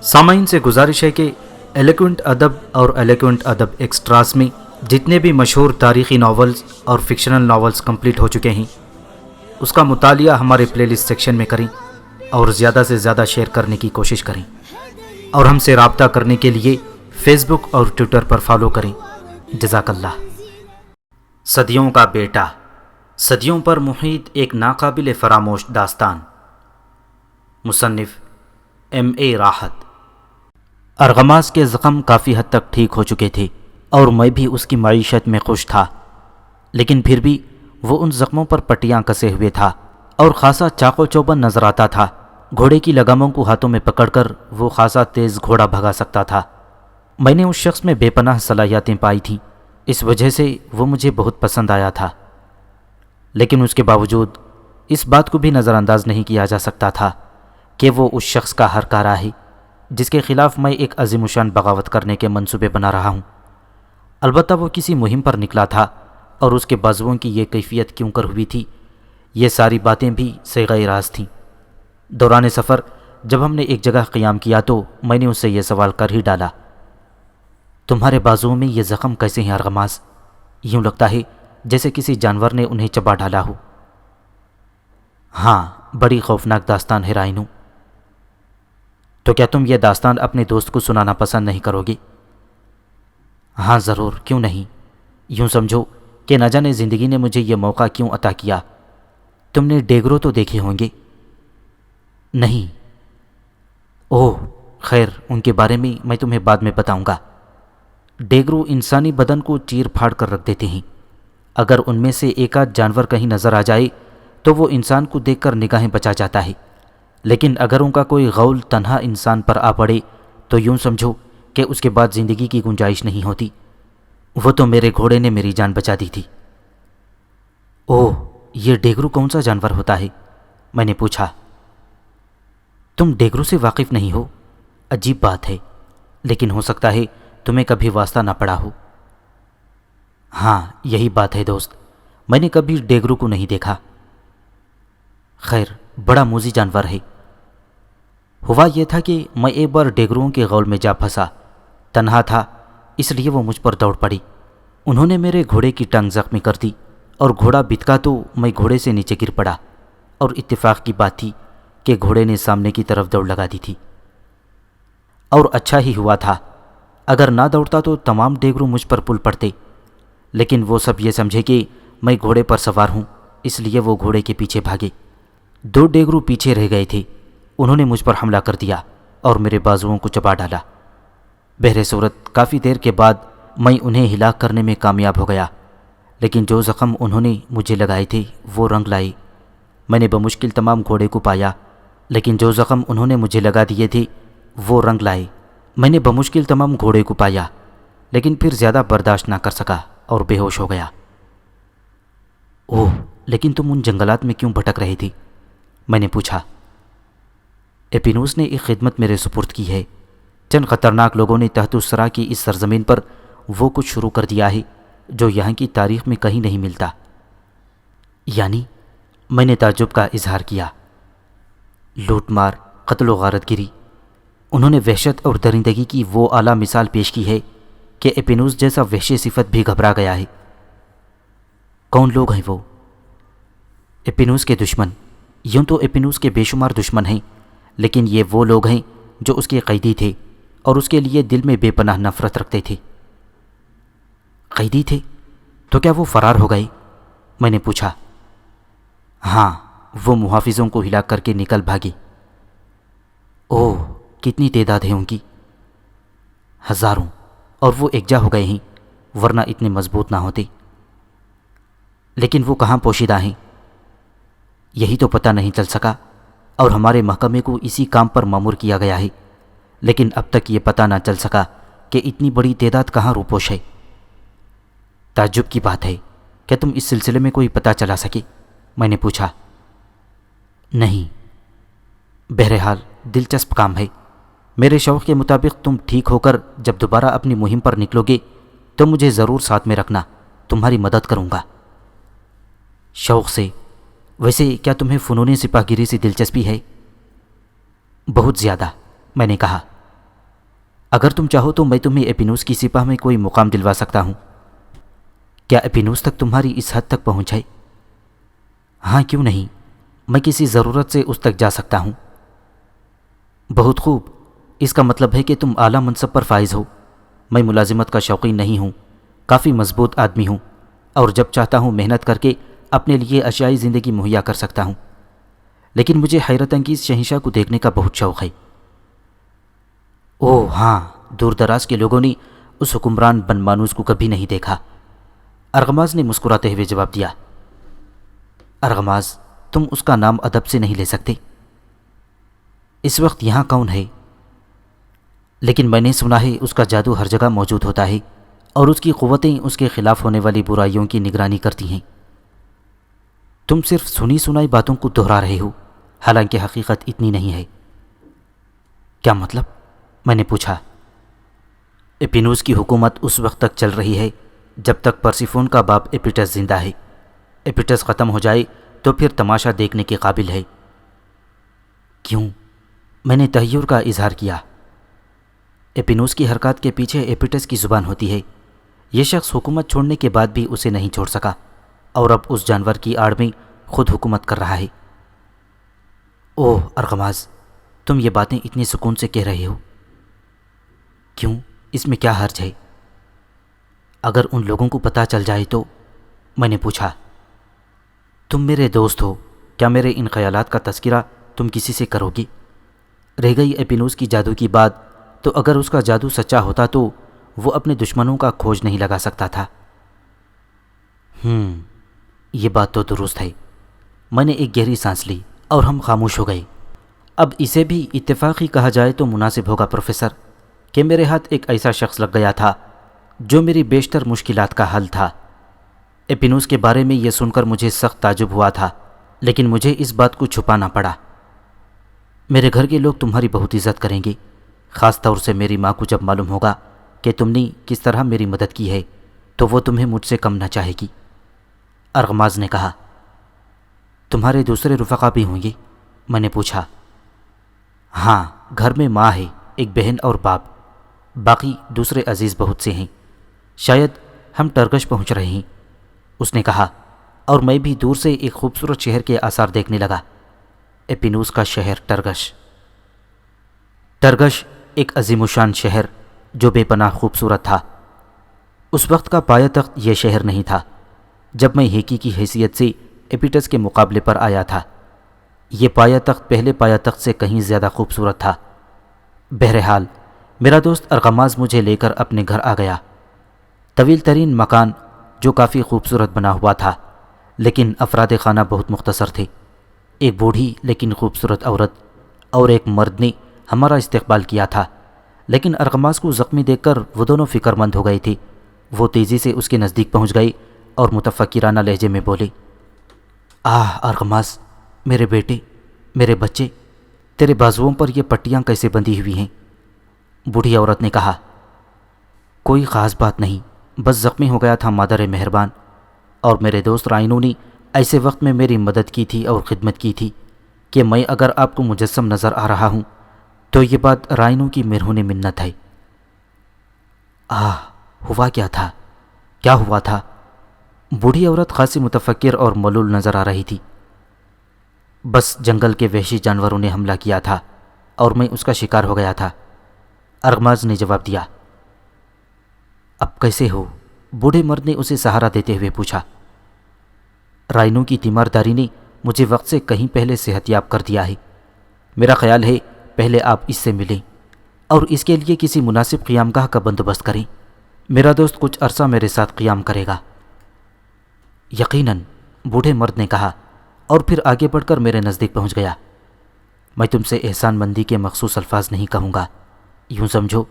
سامعین سے گزارش ہے کہ ایلیکوینٹ ادب اور ایلیکوینٹ ادب ایکسٹراس میں جتنے بھی مشہور تاریخی ناولز اور فکشنل ناولز کمپلیٹ ہو چکے ہیں اس کا مطالعہ ہمارے پلے لسٹ سیکشن میں کریں اور زیادہ سے زیادہ شیئر کرنے کی کوشش کریں، اور ہم سے رابطہ کرنے کے لیے فیس بک اور ٹویٹر پر فالو کریں۔ جزاک اللہ۔ صدیوں کا بیٹا، صدیوں پر محیط ایک ناقابل فراموش داستان، مصنف ایم راحت۔ ارغماس کے زخم کافی حد تک ٹھیک ہو چکے تھے اور میں بھی اس کی معیشت میں خوش تھا، لیکن پھر بھی وہ ان زخموں پر پٹیاں کسے ہوئے تھا اور خاصا چاقو چوبند نظر آتا تھا۔ گھوڑے کی لگاموں کو ہاتھوں میں پکڑ کر وہ خاصا تیز گھوڑا بھگا سکتا تھا۔ میں نے اس شخص میں بے پناہ صلاحیتیں پائی تھیں، اس وجہ سے وہ مجھے بہت پسند آیا تھا، لیکن اس کے باوجود اس بات کو بھی نظر انداز نہیں کیا جا سکتا تھا کہ وہ اس شخص کا ہر کارہ ہے جس کے خلاف میں ایک عظیم الشان بغاوت کرنے کے منصوبے بنا رہا ہوں۔ البتہ وہ کسی مہم پر نکلا تھا اور اس کے بازوؤں کی یہ کیفیت کیوں کر ہوئی تھی، یہ ساری باتیں بھی صیغہ راز تھیں۔ دوران سفر جب ہم نے ایک جگہ قیام کیا تو میں نے اس سے یہ سوال کر ہی ڈالا، تمہارے بازوؤں میں یہ زخم کیسے ہیں ارغماس؟ یوں لگتا ہے جیسے کسی جانور نے انہیں چبا ڈالا ہو۔ ہاں، بڑی خوفناک داستان ہے رائنو۔ تو کیا تم یہ داستان اپنے دوست کو سنانا پسند نہیں کرو گے؟ ہاں ضرور، کیوں نہیں۔ یوں سمجھو کہ نہ جانے زندگی نے مجھے یہ موقع کیوں عطا کیا۔ تم نے ڈیگرو تو دیکھے ہوں گے؟ نہیں۔ اوہ خیر، ان کے بارے میں تمہیں بعد میں بتاؤں گا۔ ڈیگرو انسانی بدن کو چیر پھاڑ کر رکھ دیتے ہیں۔ اگر ان میں سے ایک آدھ جانور کہیں نظر آ جائے تو وہ انسان کو دیکھ کر نگاہیں بچا جاتا ہے، لیکن اگر ان کا کوئی غول تنہا انسان پر آ پڑے تو یوں سمجھو کہ اس کے بعد زندگی کی گنجائش نہیں ہوتی۔ وہ تو میرے گھوڑے نے میری جان بچا دی تھی۔ اوہ، یہ ڈیگرو کون سا جانور ہوتا ہے؟ میں نے پوچھا۔ تم ڈیگرو سے واقف نہیں ہو؟ عجیب بات ہے، لیکن ہو سکتا ہے تمہیں کبھی واسطہ نہ پڑا ہو۔ ہاں یہی بات ہے دوست، میں نے کبھی ڈیگرو کو نہیں دیکھا۔ خیر، بڑا موذی جانور ہے۔ ہوا یہ تھا کہ میں ایک بار ڈیگروؤں کے غول میں جا پھنسا، تنہا تھا اس لیے وہ مجھ پر دوڑ پڑی۔ انہوں نے میرے گھوڑے کی ٹانگ زخمی کر دی اور گھوڑا بتکا تو میں گھوڑے سے نیچے گر پڑا، اور اتفاق کی بات تھی کہ گھوڑے نے سامنے کی طرف دوڑ لگا دی تھی۔ اور اچھا ہی ہوا تھا، اگر نہ دوڑتا تو تمام ڈیگرو مجھ پر پل پڑتے، لیکن وہ سب یہ سمجھے کہ میں گھوڑے پر سوار ہوں، اس لیے وہ گھوڑے کے پیچھے بھاگے۔ دو ڈیگرو پیچھے رہ گئے تھے، انہوں نے مجھ پر حملہ کر دیا اور میرے بازوؤں کو چبا ڈالا۔ بہر صورت کافی دیر کے بعد میں انہیں ہلاک کرنے میں کامیاب ہو گیا، لیکن جو زخم انہوں نے مجھے لگائے تھے وہ رنگ لائے۔ میں نے بمشکل تمام گھوڑے کو پایا، لیکن جو زخم انہوں نے مجھے لگا دیے تھے وہ رنگ لائے۔ میں نے بمشکل تمام گھوڑے کو پایا، لیکن پھر زیادہ برداشت نہ کر سکا اور بے ہوش ہو گیا۔ اوہ، لیکن تم ان جنگلات میں کیوں بھٹک رہے تھے؟ میں نے پوچھا۔ ایپینوس نے ایک خدمت میرے سپرد کی ہے۔ چند خطرناک لوگوں نے تحت الثری کی اس سرزمین پر وہ کچھ شروع کر دیا ہے جو یہاں کی تاریخ میں کہیں نہیں ملتا۔ یعنی؟ میں نے تعجب کا اظہار کیا۔ لوٹ مار، قتل و غارت گری۔ انہوں نے وحشت اور درندگی کی وہ اعلیٰ مثال پیش کی ہے کہ ایپینوس جیسا وحشی صفت بھی گھبرا گیا ہے۔ کون لوگ ہیں وہ؟ ایپینوس کے دشمن۔ یوں تو ایپینوس کے بے شمار دشمن ہیں، لیکن یہ وہ لوگ ہیں جو اس کے قیدی تھے اور اس کے لیے دل میں بے پناہ نفرت رکھتے تھے۔ قیدی تھے؟ تو کیا وہ فرار ہو گئے؟ میں نے پوچھا۔ ہاں، وہ محافظوں کو ہلاک کر کے نکل بھاگے۔ اوہ، کتنی تعداد ہے ان کی؟ ہزاروں، اور وہ یکجا ہو گئے ہیں، ورنہ اتنے مضبوط نہ ہوتے۔ لیکن وہ کہاں پوشیدہ ہیں؟ یہی تو پتہ نہیں چل سکا، اور ہمارے محکمے کو اسی کام پر مامور کیا گیا ہے، لیکن اب تک یہ پتہ نہ چل سکا کہ اتنی بڑی تعداد کہاں روپوش ہے۔ تعجب کی بات ہے، کیا تم اس سلسلے میں کوئی پتہ چلا سکے؟ میں نے پوچھا۔ نہیں، بہرحال دلچسپ کام ہے۔ میرے شوق کے مطابق تم ٹھیک ہو کر جب دوبارہ اپنی مہم پر نکلو گے تو مجھے ضرور ساتھ میں رکھنا، تمہاری مدد کروں گا۔ شوق سے؟ ویسے کیا تمہیں فنون سپاہ گیری سے دلچسپی ہے؟ بہت زیادہ، میں نے کہا۔ اگر تم چاہو تو میں تمہیں ایپینوس کی سپاہ میں کوئی مقام دلوا سکتا ہوں۔ کیا ایپینوس تک تمہاری اس حد تک پہنچ ہے؟ ہاں کیوں نہیں، میں کسی ضرورت سے اس تک جا سکتا ہوں۔ بہت خوب، اس کا مطلب ہے کہ تم اعلیٰ منصب پر فائز ہو۔ میں ملازمت کا شوقین نہیں ہوں، کافی مضبوط آدمی ہوں، اور جب چاہتا ہوں محنت کر کے اپنے لیے اشیائی زندگی مہیا کر سکتا ہوں، لیکن مجھے حیرت انگیز شہنشاہ کو دیکھنے کا بہت شوق ہے۔ اوہ ہاں، دور دراز کے لوگوں نے اس حکمران بن مانوس کو کبھی نہیں دیکھا، ارغماز نے مسکراتے ہوئے جواب دیا۔ ارغماز، تم اس کا نام ادب سے نہیں لے سکتے۔ اس وقت یہاں کون ہے؟ لیکن میں نے سنا ہے اس کا جادو ہر جگہ موجود ہوتا ہے، اور اس کی قوتیں اس کے خلاف ہونے والی برائیوں کی نگرانی کرتی ہیں۔ تم صرف سنی سنائی باتوں کو دہرا رہے ہو، حالانکہ حقیقت اتنی نہیں ہے۔ کیا مطلب؟ میں نے پوچھا۔ ایپینوس کی حکومت اس وقت تک چل رہی ہے جب تک پرسیفون کا باپ ایپیٹس زندہ ہے۔ ایپیٹس ختم ہو جائے تو پھر تماشا دیکھنے کے قابل ہے۔ کیوں؟ میں نے تحیر کا اظہار کیا۔ ایپینوس کی حرکات کے پیچھے ایپیٹس کی زبان ہوتی ہے۔ یہ شخص حکومت چھوڑنے کے بعد بھی اسے نہیں چھوڑ سکا، اور اب اس جانور کی آڑ میں خود حکومت کر رہا ہے۔ اوہ ارغماز، تم یہ باتیں اتنی سکون سے کہہ رہے ہو۔ کیوں؟ اس میں کیا حرج ہے؟ اگر ان لوگوں کو پتہ چل جائے تو؟ میں نے پوچھا۔ تم میرے دوست ہو، کیا میرے ان خیالات کا تذکرہ تم کسی سے کرو گی؟ رہ گئی ایپینوس کی جادو کی بات، تو اگر اس کا جادو سچا ہوتا تو وہ اپنے دشمنوں کا کھوج نہیں لگا سکتا تھا۔ یہ بات تو درست ہے۔ میں نے ایک گہری سانس لی اور ہم خاموش ہو گئے۔ اب اسے بھی اتفاقی کہا جائے تو مناسب ہوگا پروفیسر، کہ میرے ہاتھ ایک ایسا شخص لگ گیا تھا جو میری بیشتر مشکلات کا حل تھا۔ ایپینوس کے بارے میں یہ سن کر مجھے سخت تعجب ہوا تھا، لیکن مجھے اس بات کو چھپانا پڑا۔ میرے گھر کے لوگ تمہاری بہت عزت کریں گے، خاص طور سے میری ماں کو جب معلوم ہوگا کہ تم نے کس طرح میری مدد کی ہے تو وہ تمہیں مجھ سے کم نہ چاہے گی۔ ارغماز نے کہا۔ تمہارے دوسرے رفقا بھی ہوں گے؟ میں نے پوچھا۔ ہاں، گھر میں ماں ہے، ایک بہن اور باپ، باقی دوسرے عزیز بہت سے ہیں۔ شاید ہم ٹرگش پہنچ رہے ہیں، اس نے کہا، اور میں بھی دور سے ایک خوبصورت شہر کے آثار دیکھنے لگا۔ ایپینوس کا شہر ٹرگش۔ ٹرگش ایک عظیم الشان شہر جو بے پناہ خوبصورت تھا۔ اس وقت کا پایہ تخت یہ شہر نہیں تھا جب میں ہیکی کی حیثیت سے ایپیٹس کے مقابلے پر آیا تھا۔ یہ پایہ تخت پہلے پایہ تخت سے کہیں زیادہ خوبصورت تھا۔ بہرحال میرا دوست ارغماز مجھے لے کر اپنے گھر آ گیا۔ طویل ترین مکان جو کافی خوبصورت بنا ہوا تھا، لیکن افراد خانہ بہت مختصر تھے۔ ایک بوڑھی لیکن خوبصورت عورت اور ایک مرد نے ہمارا استقبال کیا تھا، لیکن ارغماز کو زخمی دیکھ کر وہ دونوں فکر مند ہو گئے تھے۔ وہ تیزی سے اس کے نزدیک پہنچ گئے اور متفکرانہ لہجے میں بولے، آہ ارغماز، میرے بیٹے، میرے بچے، تیرے بازوؤں پر یہ پٹیاں کیسے بندھی ہوئی ہیں؟ بوڑھی عورت نے کہا، کوئی خاص بات نہیں، بس زخمی ہو گیا تھا مادر مہربان، اور میرے دوست رائنو نے ایسے وقت میں میری مدد کی تھی اور خدمت کی تھی کہ میں اگر آپ کو مجسم نظر آ رہا ہوں تو یہ بات رائنو کی مرہون منت ہے۔ ہوا کیا تھا؟ کیا ہوا تھا؟ بوڑھی عورت خاصی متفکر اور ملول نظر آ رہی تھی۔ بس جنگل کے وحشی جانوروں نے حملہ کیا تھا اور میں اس کا شکار ہو گیا تھا، ارغماز نے جواب دیا۔ اب کیسے ہو؟ بوڑھے مرد نے اسے سہارا دیتے ہوئے پوچھا۔ رائنو کی تیمارداری نے مجھے وقت سے کہیں پہلے صحت یاب کر دیا ہے۔ میرا خیال ہے پہلے آپ اس سے ملیں اور اس کے لیے کسی مناسب قیام گاہ کا بندوبست کریں۔ میرا دوست کچھ عرصہ میرے ساتھ قیام کرے گا۔ یقیناً، بوڑھے مرد نے کہا، اور پھر آگے بڑھ کر میرے نزدیک پہنچ گیا۔ میں تم سے احسان مندی کے مخصوص الفاظ نہیں کہوں گا، یوں سمجھو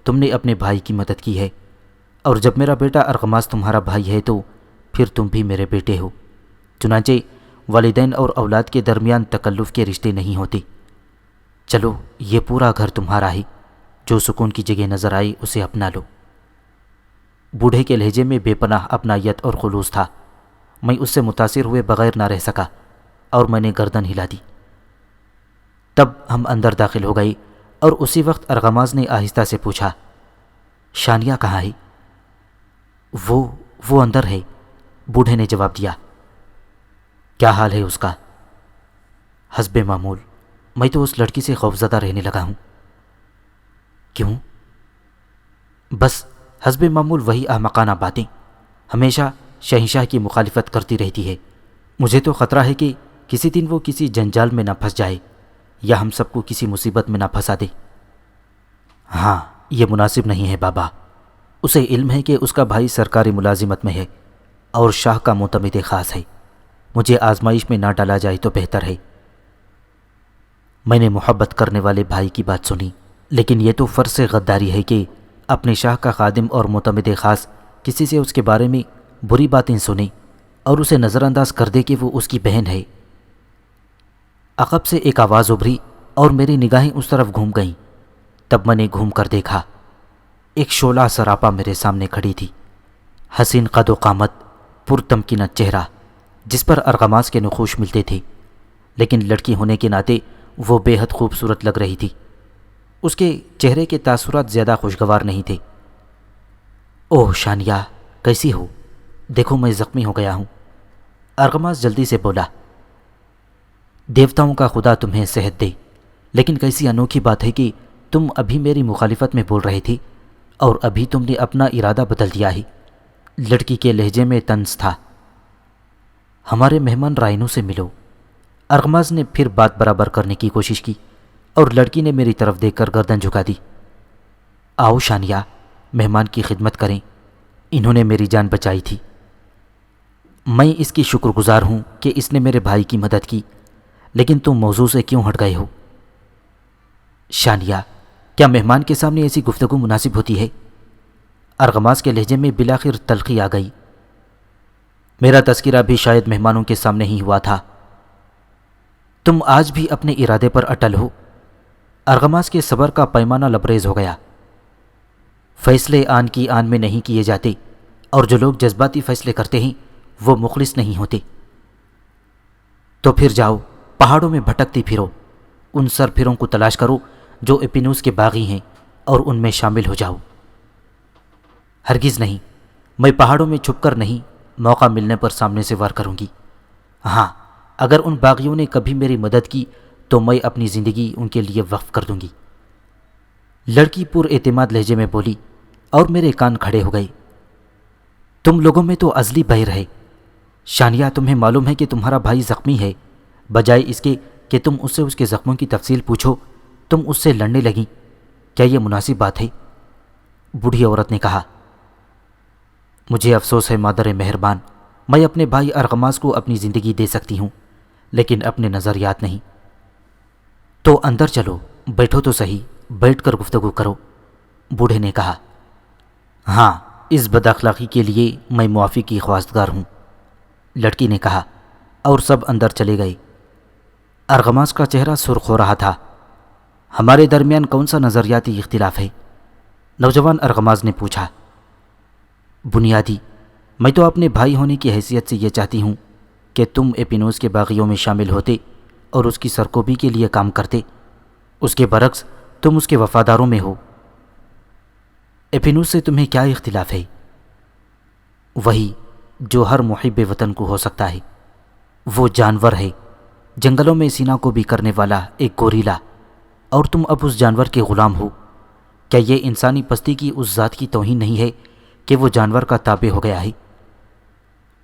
تم نے اپنے بھائی کی مدد کی ہے، اور جب میرا بیٹا ارغماز تمہارا بھائی ہے تو پھر تم بھی میرے بیٹے ہو۔ چنانچہ والدین اور اولاد کے درمیان تکلف کے رشتے نہیں ہوتے۔ چلو، یہ پورا گھر تمہارا ہے، جو سکون کی جگہ نظر آئی اسے اپنا لو۔ بوڑھے کے لہجے میں بے پناہ اپنائیت اور خلوص تھا۔ میں اس سے متاثر ہوئے بغیر نہ رہ سکا اور میں نے گردن ہلا دی۔ تب ہم اندر داخل ہو گئے اور اسی وقت ارغماز نے آہستہ سے پوچھا، شانیہ کہاں ہے؟ وہ اندر ہے، بوڑھے نے جواب دیا۔ کیا حال ہے اس کا؟ حسب معمول، میں تو اس لڑکی سے خوفزدہ رہنے لگا ہوں۔ کیوں؟ بس حسب معمول وہی احمقانہ باتیں، ہمیشہ شہنشاہ کی مخالفت کرتی رہتی ہے۔ مجھے تو خطرہ ہے کہ کسی دن وہ کسی جنجال میں نہ پھنس جائے یا ہم سب کو کسی مصیبت میں نہ پھنسا دے۔ ہاں، یہ مناسب نہیں ہے بابا۔ اسے علم ہے کہ اس کا بھائی سرکاری ملازمت میں ہے اور شاہ کا معتمد خاص ہے۔ مجھے آزمائش میں نہ ڈالا جائے تو بہتر ہے۔ میں نے محبت کرنے والے بھائی کی بات سنی، لیکن یہ تو فرض سے غداری ہے کہ اپنے شاہ کا خادم اور معتمد خاص کسی سے اس کے بارے میں بری باتیں سنے اور اسے نظر انداز کر دے کہ وہ اس کی بہن ہے۔ عقب سے ایک آواز ابھری اور میری نگاہیں اس طرف گھوم گئیں۔ تب میں نے گھوم کر دیکھا، ایک شعلہ سراپا میرے سامنے کھڑی تھی، حسین قد و قامت، پرتمکینت چہرہ جس پر ارغماس کے نقوش ملتے تھے، لیکن لڑکی ہونے کے ناطے وہ بے حد خوبصورت لگ رہی تھی۔ اس کے چہرے کے تاثرات زیادہ خوشگوار نہیں تھے۔ اوہ شانیہ، کیسی ہو؟ دیکھو میں زخمی ہو گیا ہوں۔ ارغماس جلدی سے بولا۔ دیوتاؤں کا خدا تمہیں صحت دے، لیکن کیسی انوکھی بات ہے کہ تم ابھی میری مخالفت میں بول رہے تھے اور ابھی تم نے اپنا ارادہ بدل دیا ہے۔ لڑکی کے لہجے میں طنز تھا۔ ہمارے مہمان رائنوں سے ملو۔ ارغماس نے پھر بات برابر کرنے کی کوشش کی اور لڑکی نے میری طرف دیکھ کر گردن جھکا دی۔ آؤ شانیہ، مہمان کی خدمت کریں، انہوں نے میری جان بچائی تھی۔ میں اس کی شکر گزار ہوں کہ اس نے میرے بھائی کی مدد کی، لیکن تم موضوع سے کیوں ہٹ گئے ہو؟ شانیہ، کیا مہمان کے سامنے ایسی گفتگو مناسب ہوتی ہے؟ ارغماس کے لہجے میں بالآخر تلخی آ گئی۔ میرا تذکرہ بھی شاید مہمانوں کے سامنے ہی ہوا تھا۔ تم آج بھی اپنے ارادے پر اٹل ہو؟ ارغماس کے صبر کا پیمانہ لبریز ہو گیا۔ فیصلے آن کی آن میں نہیں کیے جاتے، اور جو لوگ جذباتی فیصلے کرتے ہیں وہ مخلص نہیں ہوتے۔ تو پھر جاؤ، پہاڑوں میں بھٹکتی پھرو، ان سرپھروں کو تلاش کرو جو اپینوس کے باغی ہیں اور ان میں شامل ہو جاؤ۔ ہرگز نہیں، میں پہاڑوں میں چھپ کر نہیں، موقع ملنے پر سامنے سے وار کروں گی۔ ہاں، اگر ان باغیوں نے کبھی میری مدد کی تو میں اپنی زندگی ان کے لیے وقف کر دوں گی۔ لڑکی پر اعتماد لہجے میں بولی اور میرے کان کھڑے ہو گئے۔ تم لوگوں میں تو ازلی بہر ہے۔ شانیہ، تمہیں معلوم ہے کہ تمہارا بھائی زخمی ہے، بجائے اس کے کہ تم اس سے اس کے زخموں کی تفصیل پوچھو تم اس سے لڑنے لگیں۔ کیا یہ مناسب بات ہے؟ بوڑھی عورت نے کہا۔ مجھے افسوس ہے مادر مہربان، میں اپنے بھائی ارغماس کو اپنی زندگی دے سکتی ہوں، لیکن اپنے نظریات نہیں۔ تو اندر چلو، بیٹھو تو صحیح، بیٹھ کر گفتگو کرو، بوڑھے نے کہا۔ ہاں، اس بد اخلاقی کے لیے میں معافی کی خواستگار ہوں، لڑکی نے کہا، اور سب اندر چلے گئے۔ ارغماس کا چہرہ سرخ ہو رہا تھا۔ ہمارے درمیان کون سا نظریاتی اختلاف ہے؟ نوجوان ارغماس نے پوچھا۔ بنیادی، میں تو اپنے بھائی ہونے کی حیثیت سے یہ چاہتی ہوں کہ تم اپینوس کے باغیوں میں شامل ہوتے اور اس کی سرکوبی کے لیے کام کرتے۔ اس کے برعکس تم اس کے وفاداروں میں ہو۔ اپینوس سے تمہیں کیا اختلاف ہے؟ وہی جو ہر محب وطن کو ہو سکتا ہے۔ وہ جانور ہے، جنگلوں میں سینا کو بھی کرنے والا ایک گوریلا، اور تم اب اس جانور کے غلام ہو۔ کیا یہ انسانی پستی کی اس ذات کی توہین نہیں ہے کہ وہ جانور کا تابع ہو گیا ہے؟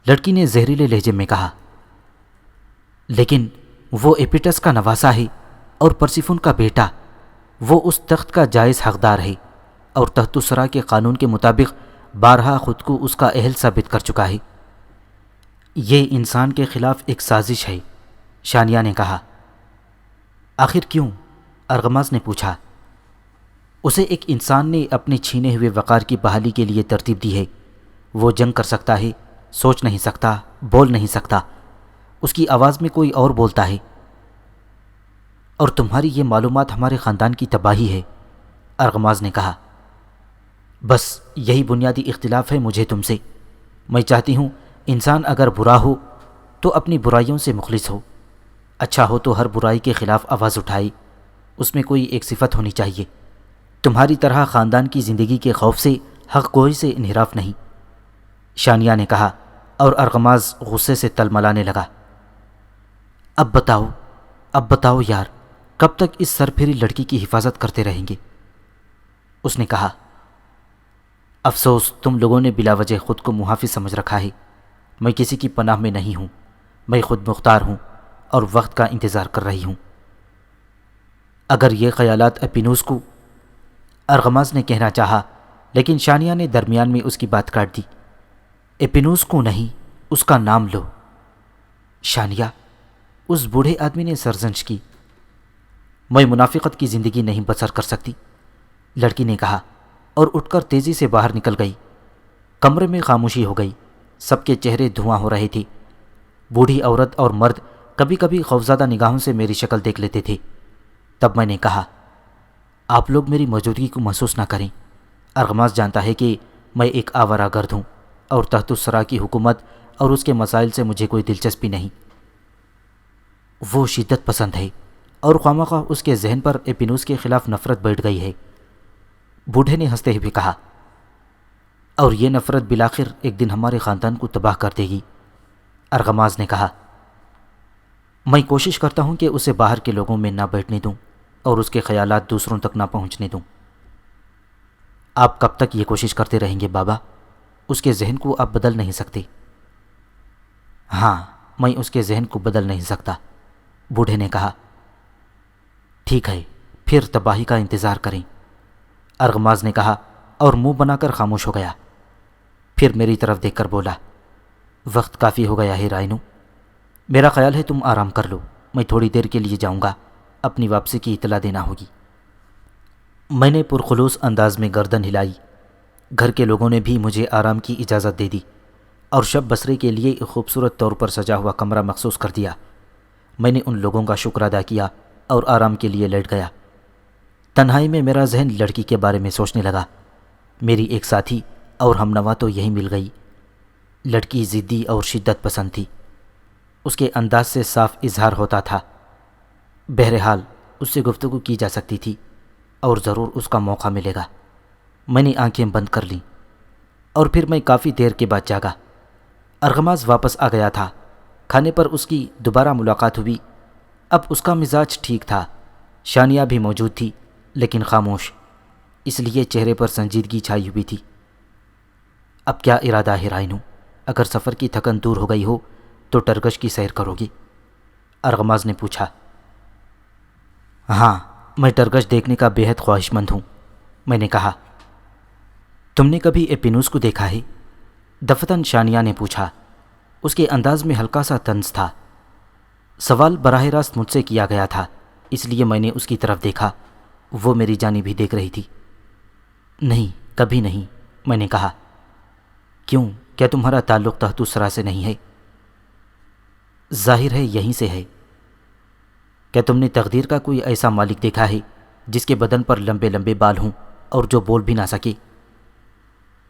لڑکی نے زہریلے لہجے میں کہا۔ لیکن وہ ایپیٹس کا نواسا ہے اور پرسیفون کا بیٹا، وہ اس تخت کا جائز حقدار ہے اور تحت الثری کے قانون کے مطابق بارہا خود کو اس کا اہل ثابت کر چکا ہے۔ یہ انسان کے خلاف ایک سازش ہے، شانیہ نے کہا۔ آخر کیوں؟ ارغماس نے پوچھا۔ اسے ایک انسان نے اپنے چھینے ہوئے وقار کی بحالی کے لیے ترتیب دی ہے۔ وہ جنگ کر سکتا ہے، سوچ نہیں سکتا، بول نہیں سکتا، اس کی آواز میں کوئی اور بولتا ہے۔ اور تمہاری یہ معلومات ہمارے خاندان کی تباہی ہے، ارغماس نے کہا۔ بس یہی بنیادی اختلاف ہے مجھے تم سے۔ میں چاہتی ہوں انسان اگر برا ہو تو اپنی برائیوں سے مخلص ہو، اچھا ہو تو ہر برائی کے خلاف آواز اٹھائے، اس میں کوئی ایک صفت ہونی چاہیے. تمہاری طرح خاندان کی زندگی کے خوف سے حق گوئی سے انحراف نہیں. شانیہ نے کہا اور ارغماز غصے سے تلملانے لگا. اب بتاؤ یار، کب تک اس سرپھری لڑکی کی حفاظت کرتے رہیں گے؟ اس نے کہا. افسوس تم لوگوں نے بلا وجہ خود کو محافظ سمجھ رکھا ہے. میں کسی کی پناہ میں نہیں ہوں. میں خود مختار ہوں اور وقت کا انتظار کر رہی ہوں. اگر یہ خیالات اپینوس کو، ارغماز نے کہنا چاہا لیکن شانیہ نے درمیان میں اس کی بات کاٹ دی. اپینوس کو نہیں، اس کا نام لو. شانیہ، اس بوڑھے آدمی نے سرزنش کی. میں منافقت کی زندگی نہیں بسر کر سکتی، لڑکی نے کہا اور اٹھ کر تیزی سے باہر نکل گئی. کمرے میں خاموشی ہو گئی. سب کے چہرے دھواں ہو رہے تھے. بوڑھی عورت اور مرد کبھی کبھی خوفزدہ نگاہوں سے میری شکل دیکھ لیتے تھے. تب میں نے کہا، آپ لوگ میری موجودگی کو محسوس نہ کریں. ارغماز جانتا ہے کہ میں ایک آوارہ گرد ہوں اور تحت الثری کی حکومت اور اس کے مسائل سے مجھے کوئی دلچسپی نہیں. وہ شدت پسند ہے اور خوامخواہ اس کے ذہن پر اپینوس کے خلاف نفرت بیٹھ گئی ہے. بوڑھے نے ہنستے ہوئے کہا. اور یہ نفرت بالآخر ایک دن ہمارے خاندان کو تباہ کر دے گی. ارغماز نے کہا. میں کوشش کرتا ہوں کہ اسے باہر کے لوگوں میں نہ بیٹھنے دوں اور اس کے خیالات دوسروں تک نہ پہنچنے دوں. آپ کب تک یہ کوشش کرتے رہیں گے بابا؟ اس کے ذہن کو آپ بدل نہیں سکتے. ہاں، میں اس کے ذہن کو بدل نہیں سکتا، بوڑھے نے کہا. ٹھیک ہے، پھر تباہی کا انتظار کریں، ارغماز نے کہا اور منہ بنا کر خاموش ہو گیا. پھر میری طرف دیکھ کر بولا. وقت کافی ہو گیا ہے رائنو، میرا خیال ہے تم آرام کر لو. میں تھوڑی دیر کے لیے جاؤں گا، اپنی واپسی کی اطلاع دینا ہوگی. میں نے پرخلوص انداز میں گردن ہلائی. گھر کے لوگوں نے بھی مجھے آرام کی اجازت دے دی اور شب بسرے کے لیے ایک خوبصورت طور پر سجا ہوا کمرہ مخصوص کر دیا. میں نے ان لوگوں کا شکر ادا کیا اور آرام کے لیے لیٹ گیا. تنہائی میں میرا ذہن لڑکی کے بارے میں سوچنے لگا. میری ایک ساتھی اور ہمنوا تو یہی مل گئی. لڑکی ضدی اور شدت پسند تھی. اس کے انداز سے صاف اظہار ہوتا تھا. بہرحال اس سے گفتگو کی جا سکتی تھی اور ضرور اس کا موقع ملے گا. میں نے آنکھیں بند کر لیں اور پھر میں کافی دیر کے بعد جاگا. ارغماز واپس آ گیا تھا. کھانے پر اس کی دوبارہ ملاقات ہوئی. اب اس کا مزاج ٹھیک تھا. شانیہ بھی موجود تھی لیکن خاموش، اس لیے چہرے پر سنجیدگی چھائی ہوئی تھی. اب کیا ارادہ ہے رائنو؟ اگر سفر کی تھکن دور ہو گئی ہو تو ٹرگش کی سیر کرو گی؟ ارغماز نے پوچھا. ہاں، میں ٹرگش دیکھنے کا بے حد خواہش مند ہوں، میں نے کہا. تم نے کبھی اپینوس کو دیکھا ہے؟ دفتن شانیہ نے پوچھا. اس کے انداز میں ہلکا سا طنز تھا. سوال براہ راست مجھ سے کیا گیا تھا، اس لیے میں نے اس کی طرف دیکھا. وہ میری جانب بھی دیکھ رہی تھی. نہیں، کبھی نہیں، میں نے کہا. کیوں؟ کیا تمہارا تعلق تحت الثری سے نہیں ہے؟ ظاہر ہے یہیں سے ہے. کیا تم نے تقدیر کا کوئی ایسا مالک دیکھا ہے جس کے بدن پر لمبے لمبے بال ہوں اور جو بول بھی نہ سکے؟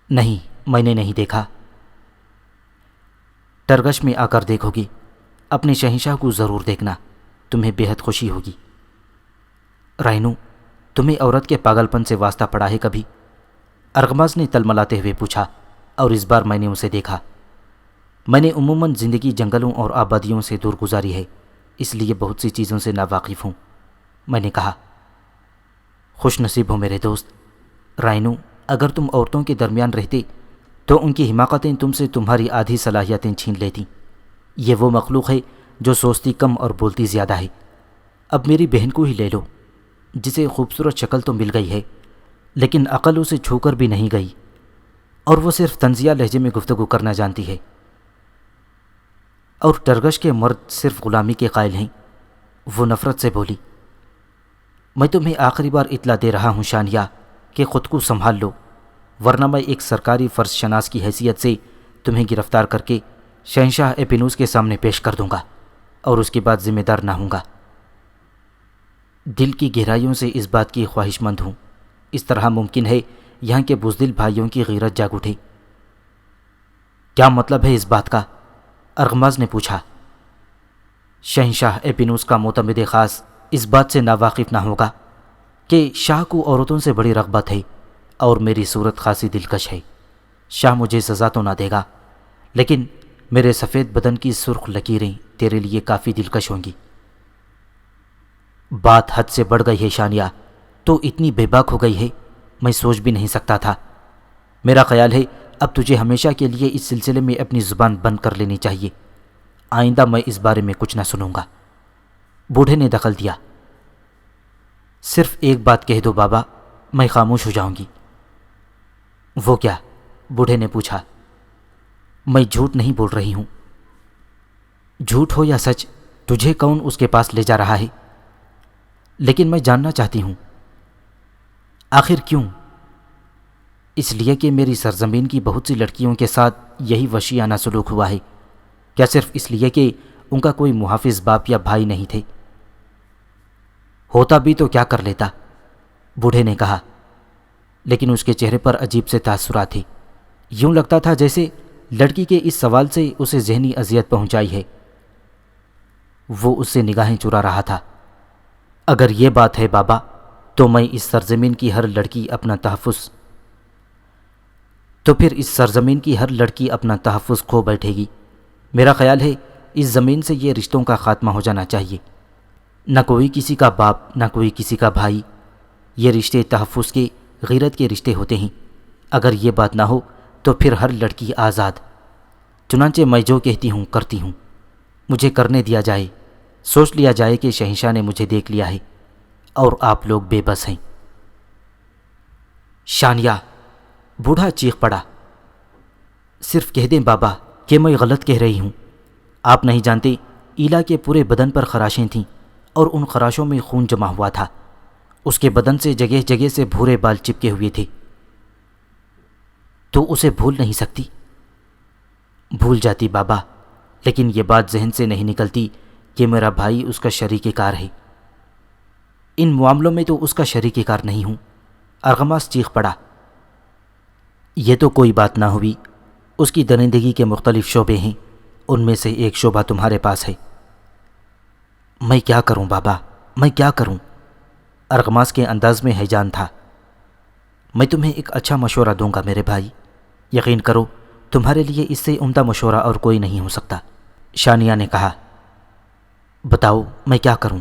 نہیں، میں نے نہیں دیکھا. ٹرگش میں آ کر دیکھو گی. اپنے شہنشاہ کو ضرور دیکھنا، تمہیں بے حد خوشی ہوگی. رائنو، تمہیں عورت کے پاگل پن سے واسطہ پڑا ہے کبھی؟ ارغماز نے تلملاتے ہوئے پوچھا اور اس بار میں نے اسے دیکھا. میں نے عموماً زندگی جنگلوں اور آبادیوں سے دور گزاری ہے، اس لیے بہت سی چیزوں سے ناواقف ہوں، میں نے کہا. خوش نصیب ہو میرے دوست. رائنو، اگر تم عورتوں کے درمیان رہتے تو ان کی حماقتیں تم سے تمہاری آدھی صلاحیتیں چھین لیتیں. یہ وہ مخلوق ہے جو سوچتی کم اور بولتی زیادہ ہے. اب میری بہن کو ہی لے لو، جسے خوبصورت شکل تو مل گئی ہے لیکن عقل اسے چھو کر بھی نہیں گئی اور وہ صرف طنزیہ لہجے میں گفتگو کرنا جانتی ہے. اور ٹرگش کے مرد صرف غلامی کے قائل ہیں، وہ نفرت سے بولی. میں تمہیں آخری بار اطلاع دے رہا ہوں شانیہ کہ خود کو سنبھال لو، ورنہ میں ایک سرکاری فرض شناس کی حیثیت سے تمہیں گرفتار کر کے شہنشاہ اپینوس کے سامنے پیش کر دوں گا اور اس کے بعد ذمہ دار نہ ہوں گا. دل کی گہرائیوں سے اس بات کی خواہش مند ہوں. اس طرح ممکن ہے یہاں کے بزدل بھائیوں کی غیرت جاگ اٹھے. کیا مطلب ہے اس بات کا؟ ارغماز نے پوچھا. شہنشاہ اپینوس کا معتمد خاص اس بات سے ناواقف نہ ہوگا کہ شاہ کو عورتوں سے بڑی رغبت ہے اور میری صورت خاصی دلکش ہے۔ شاہ مجھے سزا تو نہ دے گا، لیکن میرے سفید بدن کی سرخ لکیریں تیرے لیے کافی دلکش ہوں گی۔ بات حد سے بڑھ گئی ہے شانیہ، تو اتنی بے باک ہو گئی ہے، میں سوچ بھی نہیں سکتا تھا۔ میرا خیال ہے اب تجھے ہمیشہ کے لیے اس سلسلے میں اپنی زبان بند کر لینی چاہیے۔ آئندہ میں اس بارے میں کچھ نہ سنوں گا۔ بوڑھے نے دخل دیا۔ صرف ایک بات کہہ دو بابا، میں خاموش ہو جاؤں گی۔ وہ کیا؟ بوڑھے نے پوچھا۔ میں جھوٹ نہیں بول رہی ہوں۔ جھوٹ ہو یا سچ، تجھے کون اس کے پاس لے جا رہا ہے؟ لیکن میں جاننا چاہتی ہوں۔ آخر کیوں؟ اس لیے کہ میری سرزمین کی بہت سی لڑکیوں کے ساتھ یہی وحشیانہ سلوک ہوا ہے۔ کیا صرف اس لیے کہ ان کا کوئی محافظ باپ یا بھائی نہیں تھے؟ ہوتا بھی تو کیا کر لیتا، بوڑھے نے کہا، لیکن اس کے چہرے پر عجیب سے تاثرات تھے۔ یوں لگتا تھا جیسے لڑکی کے اس سوال سے اسے ذہنی اذیت پہنچائی ہے۔ وہ اس سے نگاہیں چرا رہا تھا۔ اگر یہ بات ہے بابا، تو میں اس سرزمین کی ہر لڑکی اپنا تحفظ کھو بیٹھے گی۔ میرا خیال ہے اس زمین سے یہ رشتوں کا خاتمہ ہو جانا چاہیے۔ نہ کوئی کسی کا باپ، نہ کوئی کسی کا بھائی۔ یہ رشتے تحفظ کے، غیرت کے رشتے ہوتے ہیں۔ اگر یہ بات نہ ہو تو پھر ہر لڑکی آزاد۔ چنانچہ میں جو کہتی ہوں کرتی ہوں۔ مجھے کرنے دیا جائے۔ سوچ لیا جائے کہ شہنشاہ نے مجھے دیکھ لیا ہے اور آپ لوگ بے بس ہیں۔ شانیہ، بوڑھا چیخ پڑا، صرف کہہ دیں بابا کہ میں غلط کہہ رہی ہوں۔ آپ نہیں جانتے، ایلا کے پورے بدن پر خراشیں تھیں اور ان خراشوں میں خون جمع ہوا تھا۔ اس کے بدن سے جگہ جگہ سے بھورے بال چپکے ہوئے تھے۔ تو اسے بھول نہیں سکتی؟ بھول جاتی بابا، لیکن یہ بات ذہن سے نہیں نکلتی کہ میرا بھائی اس کا شریک کار ہے۔ ان معاملوں میں تو اس کا شریک کار نہیں ہوں۔ ارغماس چیخ پڑا۔ یہ تو کوئی بات نہ ہوئی۔ اس کی درندگی کے مختلف شعبے ہیں، ان میں سے ایک شعبہ تمہارے پاس ہے۔ میں کیا کروں بابا، میں کیا کروں؟ ارغماس کے انداز میں ہیجان تھا۔ میں تمہیں ایک اچھا مشورہ دوں گا میرے بھائی، یقین کرو تمہارے لیے اس سے عمدہ مشورہ اور کوئی نہیں ہو سکتا۔ شانیہ نے کہا۔ بتاؤ میں کیا کروں؟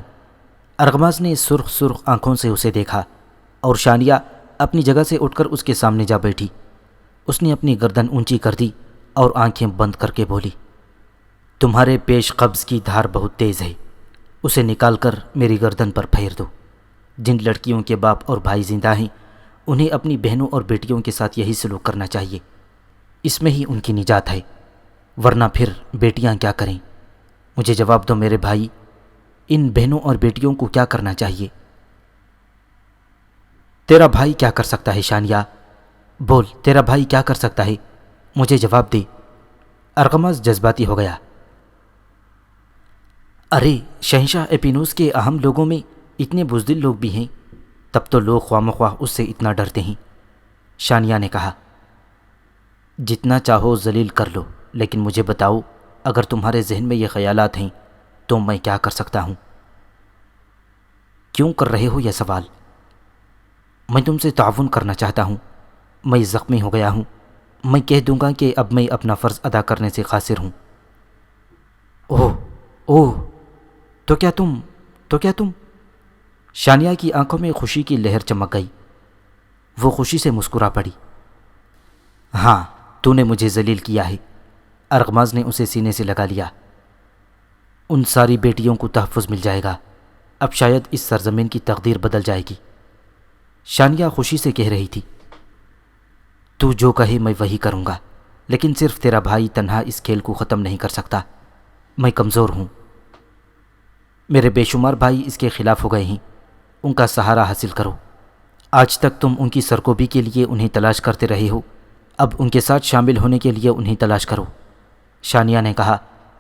ارغماس نے سرخ آنکھوں سے اسے دیکھا اور شانیہ اپنی جگہ سے اٹھ کر اس کے سامنے جا بیٹھی۔ اس نے اپنی گردن اونچی کر دی اور آنکھیں بند کر کے بولی، تمہارے پیش قبض کی دھار بہت تیز ہے، اسے نکال کر میری گردن پر پھیر دو۔ جن لڑکیوں کے باپ اور بھائی زندہ ہیں، انہیں اپنی بہنوں اور بیٹیوں کے ساتھ یہی سلوک کرنا چاہیے۔ اس میں ہی ان کی نجات ہے، ورنہ پھر بیٹیاں کیا کریں؟ مجھے جواب دو میرے بھائی، ان بہنوں اور بیٹیوں کو کیا کرنا چاہیے؟ تیرا بھائی کیا کر سکتا ہے شانیہ؟ بول، تیرا بھائی کیا کر سکتا ہے؟ مجھے جواب دے۔ ارغماس جذباتی ہو گیا۔ ارے شہنشاہ ایپینوس کے اہم لوگوں میں اتنے بزدل لوگ بھی ہیں، تب تو لوگ خواہ مخواہ اس سے اتنا ڈرتے ہیں۔ شانیہ نے کہا، جتنا چاہو ذلیل کر لو، لیکن مجھے بتاؤ اگر تمہارے ذہن میں یہ خیالات ہیں تو میں کیا کر سکتا ہوں؟ کیوں کر رہے ہو یہ سوال؟ میں تم سے تعاون کرنا چاہتا ہوں۔ میں زخمی ہو گیا ہوں۔ میں کہہ دوں گا کہ اب میں اپنا فرض ادا کرنے سے قاصر ہوں۔ اوہ، تو کیا تم شانیہ کی آنکھوں میں خوشی کی لہر چمک گئی۔ وہ خوشی سے مسکرا پڑی۔ ہاں، تو نے مجھے ذلیل کیا ہے۔ ارغماس نے اسے سینے سے لگا لیا۔ ان ساری بیٹیوں کو تحفظ مل جائے گا۔ اب شاید اس سرزمین کی تقدیر بدل جائے گی۔ شانیہ خوشی سے کہہ رہی تھی، تو جو کہے میں وہی کروں گا، لیکن صرف تیرا بھائی تنہا اس کھیل کو ختم نہیں کر سکتا۔ میں کمزور ہوں۔ میرے بے شمار بھائی اس کے خلاف ہو گئے ہیں۔ ان کا سہارا حاصل کرو۔ آج تک تم ان کی سرکوبی کے لیے انہیں تلاش کرتے رہے ہو، اب ان کے ساتھ شامل ہونے کے لیے انہیں تلاش کرو، شانیہ نے کہا،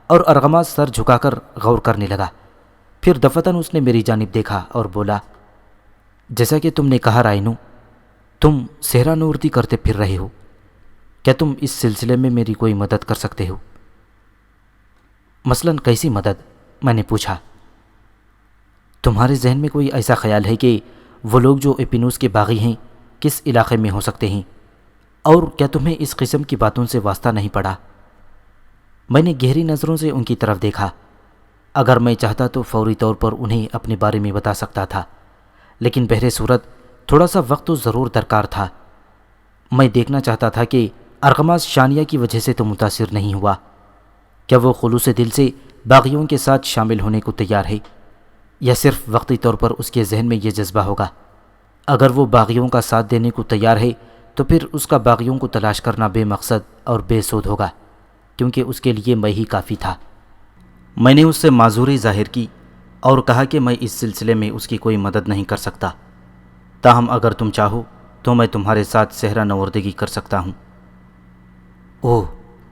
اور ارغماس سر جھکا کر غور کرنے لگا۔ پھر دفتن اس نے میری جانب دیکھا اور بولا، جیسا کہ تم نے کہا رائنو، تم صحرا نوردی کرتے پھر رہے ہو، کیا تم اس سلسلے میں میری کوئی مدد کر سکتے ہو؟ مثلاً کیسی مدد؟ میں نے پوچھا۔ تمہارے ذہن میں کوئی ایسا خیال ہے کہ وہ لوگ جو ایپینوس کے باغی ہیں کس علاقے میں ہو سکتے ہیں، اور کیا تمہیں اس قسم کی باتوں سے واسطہ نہیں پڑا؟ میں نے گہری نظروں سے ان کی طرف دیکھا۔ اگر میں چاہتا تو فوری طور پر انہیں اپنے بارے میں بتا سکتا تھا، لیکن بہر صورت تھوڑا سا وقت تو ضرور درکار تھا۔ میں دیکھنا چاہتا تھا کہ ارغماس شانیہ کی وجہ سے تو متاثر نہیں ہوا۔ کیا وہ خلوص دل سے باغیوں کے ساتھ شامل ہونے کو تیار ہے، یا صرف وقتی طور پر اس کے ذہن میں یہ جذبہ ہوگا؟ اگر وہ باغیوں کا ساتھ دینے کو تیار ہے تو پھر اس کا باغیوں کو تلاش کرنا بے مقصد اور بے سود ہوگا، کیونکہ اس کے لیے میں ہی کافی تھا۔ میں نے اس سے معذوری ظاہر کی اور کہا کہ میں اس سلسلے میں اس کی کوئی مدد نہیں کر سکتا، تاہم اگر تم چاہو تو میں تمہارے ساتھ صحرا نوردگی کر سکتا ہوں۔ اوہ،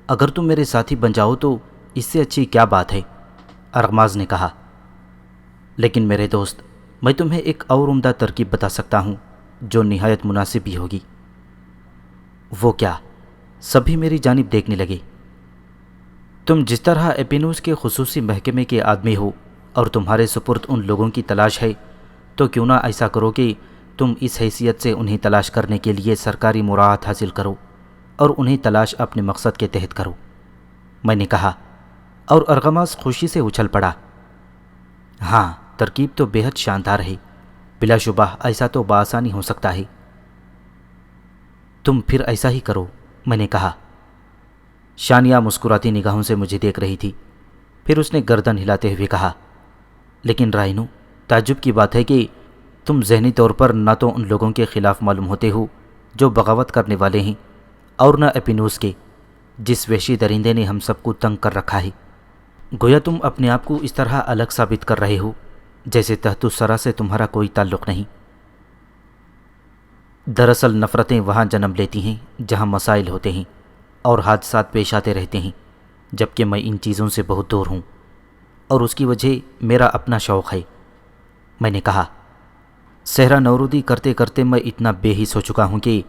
اگر تم میرے ساتھی بن جاؤ تو اس سے اچھی کیا بات ہے، ارغماز نے کہا۔ لیکن میرے دوست، میں تمہیں ایک اور عمدہ ترکیب بتا سکتا ہوں جو نہایت مناسب بھی ہوگی۔ وہ کیا؟ سبھی میری جانب دیکھنے لگے۔ تم جس طرح ایپینوس کے خصوصی محکمے کے آدمی ہو اور تمہارے سپرد ان لوگوں کی تلاش ہے، تو کیوں نہ ایسا کرو کہ تم اس حیثیت سے انہیں تلاش کرنے کے لیے سرکاری مراعات حاصل کرو اور انہیں تلاش اپنے مقصد کے تحت کرو، میں نے کہا، اور ارغماس خوشی سے اچھل پڑا۔ ہاں، ترکیب تو بے حد شاندار ہے، بلا شبہ ایسا تو بآسانی ہو سکتا ہے۔ تم پھر ایسا ہی کرو، میں نے کہا۔ شانیہ مسکراتی نگاہوں سے مجھے دیکھ رہی تھی، پھر اس نے گردن ہلاتے ہوئے کہا، لیکن رائنو، تعجب کی بات ہے کہ تم ذہنی طور پر نہ تو ان لوگوں کے خلاف معلوم ہوتے ہو جو بغاوت کرنے والے ہیں، اور نہ ایپینوس کے، جس وحشی درندے نے ہم سب کو تنگ کر رکھا ہے۔ گویا تم اپنے آپ کو اس طرح الگ ثابت کر رہے ہو جیسے تحت الثری سے تمہارا کوئی تعلق نہیں۔ دراصل نفرتیں وہاں جنم لیتی ہیں جہاں مسائل ہوتے ہیں اور حادثات پیش آتے رہتے ہیں، جبکہ میں ان چیزوں سے بہت دور ہوں، اور اس کی وجہ میرا اپنا شوق ہے، میں نے کہا۔ صحرا نورودی کرتے کرتے میں اتنا بے حس ہو چکا ہوں کہ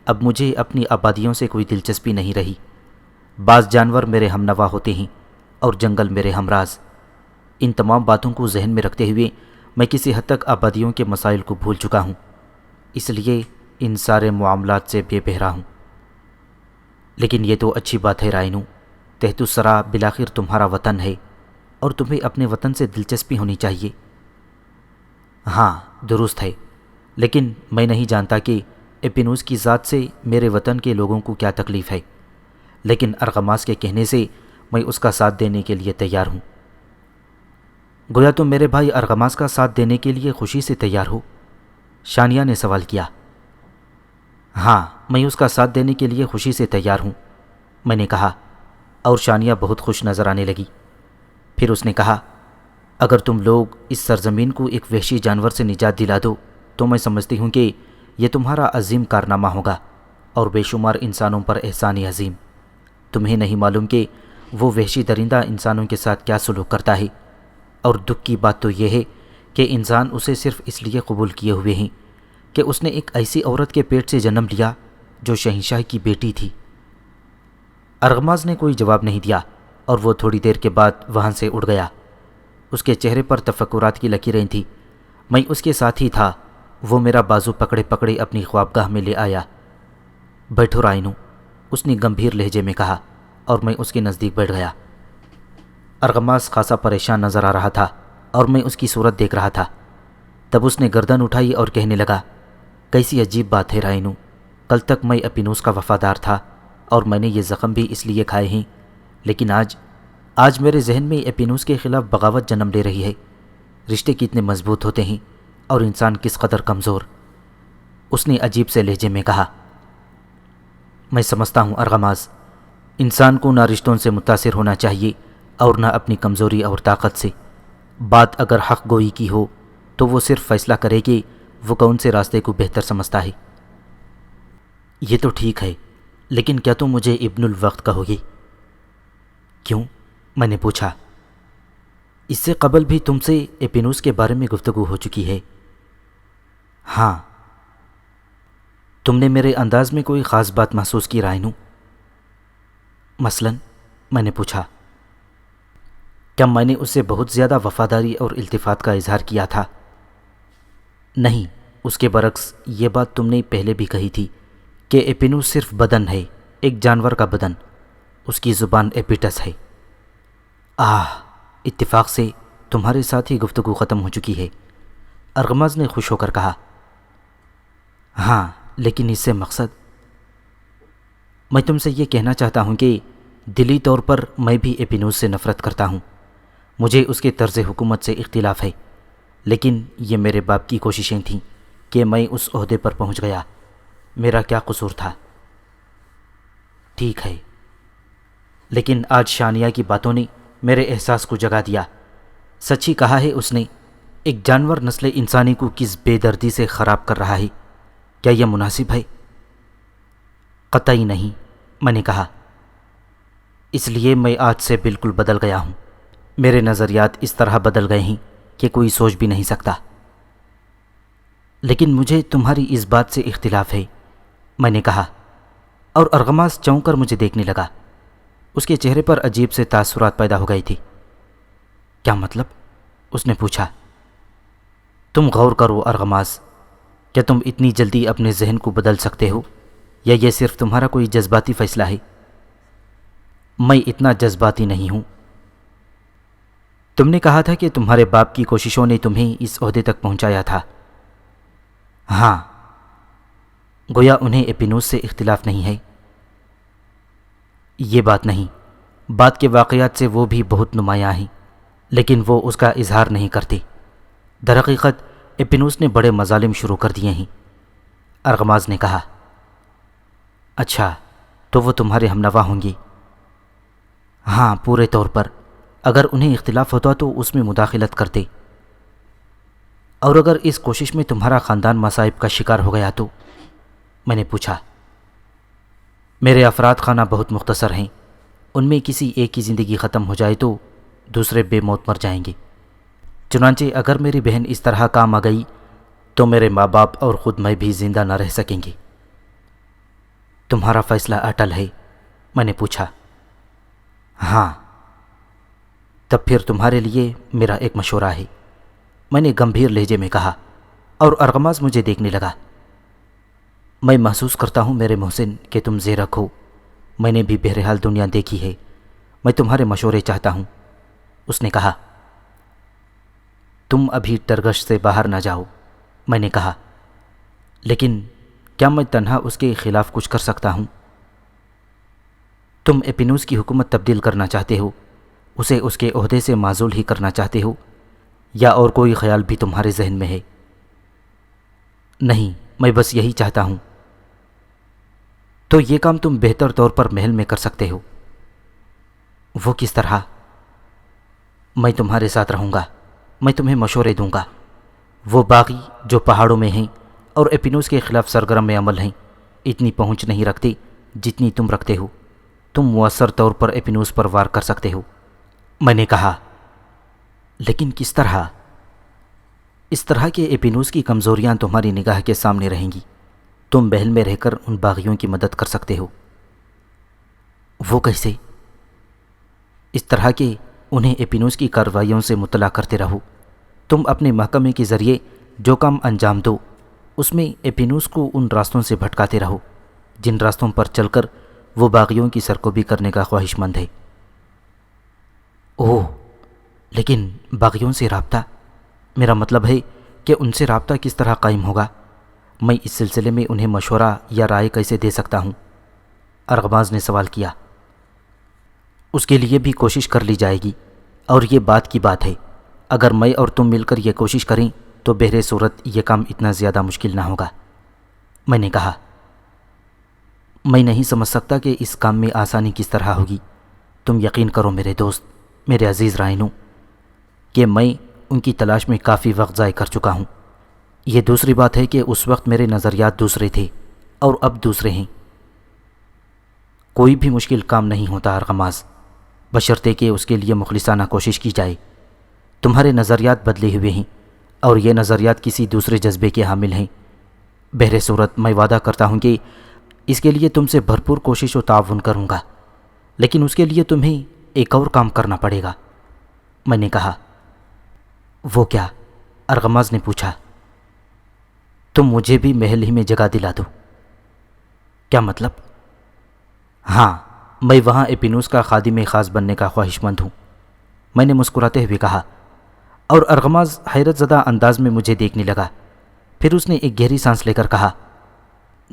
اب مجھے اپنی آبادیوں سے کوئی دلچسپی نہیں رہی۔ بعض جانور میرے ہمنوا ہوتے ہیں اور جنگل میرے ہمراز۔ ان تمام باتوں کو ذہن میں رکھتے ہوئے میں کسی حد تک آبادیوں کے مسائل کو بھول چکا ہوں، اس لیے ان سارے معاملات سے بے بہرا ہوں۔ لیکن یہ تو اچھی بات ہے رائنو، تحت الثری بالآخر تمہارا وطن ہے اور تمہیں اپنے وطن سے دلچسپی ہونی چاہیے۔ ہاں، درست ہے، لیکن میں نہیں جانتا کہ ایپینوس کی ذات سے میرے وطن کے لوگوں کو کیا تکلیف ہے، لیکن ارغماس کے کہنے سے میں اس کا ساتھ دینے کے لیے تیار ہوں۔ گویا تم میرے بھائی ارغماس کا ساتھ دینے کے لیے خوشی سے تیار ہو؟ شانیہ نے سوال کیا۔ ہاں، میں اس کا ساتھ دینے کے لیے خوشی سے تیار ہوں، میں نے کہا، اور شانیہ بہت خوش نظر آنے لگی۔ پھر اس نے کہا، اگر تم لوگ اس سرزمین کو ایک وحشی جانور سے نجات دلا دو تو میں سمجھتی ہوں کہ یہ تمہارا عظیم کارنامہ ہوگا اور بے شمار انسانوں پر احسان عظیم۔ تمہیں نہیں معلوم کہ وہ وحشی درندہ انسانوں کے ساتھ کیا سلوک کرتا ہے، اور دکھ کی بات تو یہ ہے کہ انسان اسے صرف اس لیے قبول کیے ہوئے ہیں کہ اس نے ایک ایسی عورت کے پیٹ سے جنم لیا جو شہنشاہ کی بیٹی تھی۔ ارغماز نے کوئی جواب نہیں دیا اور وہ تھوڑی دیر کے بعد وہاں سے اڑ گیا۔ اس کے چہرے پر تفکرات کی لکیریں تھیں۔ میں اس کے ساتھ ہی تھا۔ وہ میرا بازو پکڑے پکڑے اپنی خوابگاہ میں لے آیا۔ بیٹھو رائنو، اس نے گمبھیر لہجے میں کہا، اور میں اس کے نزدیک بیٹھ گیا۔ ارغماس خاصا پریشان نظر آ رہا تھا اور میں اس کی صورت دیکھ رہا تھا۔ تب اس نے گردن اٹھائی اور کہنے لگا، کیسی عجیب بات ہے رائنو، کل تک میں ایپینوس کا وفادار تھا اور میں نے یہ زخم بھی اس لیے کھائے ہیں، لیکن آج میرے ذہن میں ایپینوس کے خلاف بغاوت جنم لے رہی ہے۔ رشتے کتنے مضبوط ہوتے ہیں اور انسان کس قدر کمزور۔ اس نے عجیب سے لہجے میں کہا، میں سمجھتا ہوں ارغماز، انسان کو نہ رشتوں سے متاثر ہونا چاہیے اور نہ اپنی کمزوری اور طاقت سے۔ بات اگر حق گوئی کی ہو تو وہ صرف فیصلہ کرے کہ وہ کون سے راستے کو بہتر سمجھتا ہے۔ یہ تو ٹھیک ہے، لیکن کیا تم مجھے ابن الوقت کہو گے؟ کیوں؟ میں نے پوچھا۔ اس سے قبل بھی تم سے ایپینوس کے بارے میں گفتگو ہو چکی ہے۔ ہاں۔ تم نے میرے انداز میں کوئی خاص بات محسوس کی رائنو؟ مثلاً؟ میں نے پوچھا۔ کیا میں نے اس سے بہت زیادہ وفاداری اور التفات کا اظہار کیا تھا؟ نہیں، اس کے برعکس یہ بات تم نے پہلے بھی کہی تھی کہ ایپینوس صرف بدن ہے، ایک جانور کا بدن، اس کی زبان ایپیٹس ہے۔ اتفاق سے تمہارے ساتھ ہی گفتگو ختم ہو چکی ہے، ارغماز نے خوش ہو کر کہا۔ ہاں، لیکن اس سے مقصد؟ میں تم سے یہ کہنا چاہتا ہوں کہ دلی طور پر میں بھی ایپینوس سے نفرت کرتا ہوں، مجھے اس کے طرز حکومت سے اختلاف ہے، لیکن یہ میرے باپ کی کوششیں تھیں کہ میں اس عہدے پر پہنچ گیا، میرا کیا قصور تھا؟ ٹھیک ہے، لیکن آج شانیہ کی باتوں نے میرے احساس کو جگا دیا۔ سچ ہی کہا ہے اس نے، ایک جانور نسل انسانی کو کس بے دردی سے خراب کر رہا ہے، کیا یہ مناسب ہے؟ قطعی نہیں، میں نے کہا، اس لیے میں آج سے بالکل بدل گیا ہوں، میرے نظریات اس طرح بدل گئے ہیں کہ کوئی سوچ بھی نہیں سکتا۔ لیکن مجھے تمہاری اس بات سے اختلاف ہے، میں نے کہا، اور ارغماس چونک کر مجھے دیکھنے لگا۔ اس کے چہرے پر عجیب سے تاثرات پیدا ہو گئی تھی۔ کیا مطلب؟ اس نے پوچھا۔ تم غور کرو ارغماس، کیا تم اتنی جلدی اپنے ذہن کو بدل سکتے ہو، یا یہ صرف تمہارا کوئی جذباتی فیصلہ ہے؟ میں اتنا جذباتی نہیں ہوں۔ تم نے کہا تھا کہ تمہارے باپ کی کوششوں نے تمہیں اس عہدے تک پہنچایا تھا۔ ہاں، گویا انہیں ایپینوس سے اختلاف نہیں ہے۔ یہ بات نہیں، بات کے واقعات سے وہ بھی بہت نمایاں ہیں، لیکن وہ اس کا اظہار نہیں کرتے۔ درحقیقت ایپینوس نے بڑے مظالم شروع کر دیے ہیں، ارغماز نے کہا۔ اچھا، تو وہ تمہارے ہمنوا ہوں گی؟ ہاں، پورے طور پر۔ اگر انہیں اختلاف ہوتا تو اس میں مداخلت کرتے، اور اگر اس کوشش میں تمہارا خاندان مصائب کا شکار ہو گیا تو؟ میں نے پوچھا۔ میرے افراد خانہ بہت مختصر ہیں، ان میں کسی ایک کی زندگی ختم ہو جائے تو دوسرے بے موت مر جائیں گے۔ چنانچہ اگر میری بہن اس طرح کام آ گئی تو میرے ماں باپ اور خود میں بھی زندہ نہ رہ سکیں گے۔ تمہارا فیصلہ اٹل ہے؟ میں نے پوچھا۔ ہاں۔ تب پھر تمہارے لیے میرا ایک مشورہ ہے، میں نے گمبھیر لہجے میں کہا، اور ارغماز مجھے دیکھنے لگا۔ میں محسوس کرتا ہوں میرے محسن کہ تم زیرک ہو، میں نے بھی بہرحال دنیا دیکھی ہے، میں تمہارے مشورے چاہتا ہوں، اس نے کہا۔ تم ابھی ٹرگش سے باہر نہ جاؤ، میں نے کہا، لیکن کیا میں تنہا اس کے خلاف کچھ کر سکتا ہوں؟ تم ایپینوس کی حکومت تبدیل کرنا چاہتے ہو، اسے اس کے عہدے سے معزول ہی کرنا چاہتے ہو، یا اور کوئی خیال بھی تمہارے ذہن میں ہے؟ نہیں، میں بس یہی چاہتا ہوں۔ تو یہ کام تم بہتر طور پر محل میں کر سکتے ہو۔ وہ کس طرح؟ میں تمہارے ساتھ رہوں گا، میں تمہیں مشورے دوں گا۔ وہ باغی جو پہاڑوں میں ہیں اور ایپینوس کے خلاف سرگرم عمل ہیں، اتنی پہنچ نہیں رکھتے جتنی تم رکھتے ہو، تم مؤثر طور پر ایپینوس پر وار کر سکتے ہو۔ میں نے کہا، لیکن کس طرح؟ اس طرح کہ ایپینوس کی کمزوریاں تمہاری نگاہ کے سامنے رہیں گی، تم بحل میں رہ کر ان باغیوں کی مدد کر سکتے ہو۔ وہ کیسے؟ اس طرح کہ انہیں ایپینوس کی کارروائیوں سے مطلع کرتے رہو، تم اپنے محکمے کے ذریعے جو کام انجام دو اس میں ایپینوس کو ان راستوں سے بھٹکاتے رہو جن راستوں پر چل کر وہ باغیوں کی سرکوبی کرنے کا خواہش مند ہے۔ اوہ، لیکن باغیوں سے رابطہ؟ میرا مطلب ہے کہ ان سے رابطہ کس طرح قائم ہوگا؟ میں اس سلسلے میں انہیں مشورہ یا رائے کیسے دے سکتا ہوں؟ ارغماز نے سوال کیا۔ اس کے لیے بھی کوشش کر لی جائے گی، اور یہ بات کی بات ہے، اگر میں اور تم مل کر یہ کوشش کریں تو بہر صورت یہ کام اتنا زیادہ مشکل نہ ہوگا، میں نے کہا۔ میں نہیں سمجھ سکتا کہ اس کام میں آسانی کس طرح ہوگی۔ تم یقین کرو میرے دوست، میرے عزیز رائنو، کہ میں ان کی تلاش میں کافی وقت ضائع کر چکا ہوں۔ یہ دوسری بات ہے کہ اس وقت میرے نظریات دوسرے تھے اور اب دوسرے ہیں۔ کوئی بھی مشکل کام نہیں ہوتا ارغماز، بشرطے کہ اس کے لیے مخلصانہ کوشش کی جائے۔ تمہارے نظریات بدلے ہوئے ہیں اور یہ نظریات کسی دوسرے جذبے کے حامل ہیں۔ بہر صورت میں وعدہ کرتا ہوں کہ اس کے لیے تم سے بھرپور کوشش و تعاون کروں گا، لیکن اس کے لیے تمہیں ایک اور کام کرنا پڑے گا، میں نے کہا۔ وہ کیا؟ ارغماز نے پوچھا۔ تم مجھے بھی محل ہی میں جگہ دلا دو۔ کیا مطلب؟ ہاں، میں وہاں ایپینوس کا خادم خاص بننے کا خواہش مند ہوں، میں نے مسکراتے ہوئے کہا، اور ارغماز حیرت زدہ انداز میں مجھے دیکھنے لگا۔ پھر اس نے ایک گہری سانس لے کر کہا،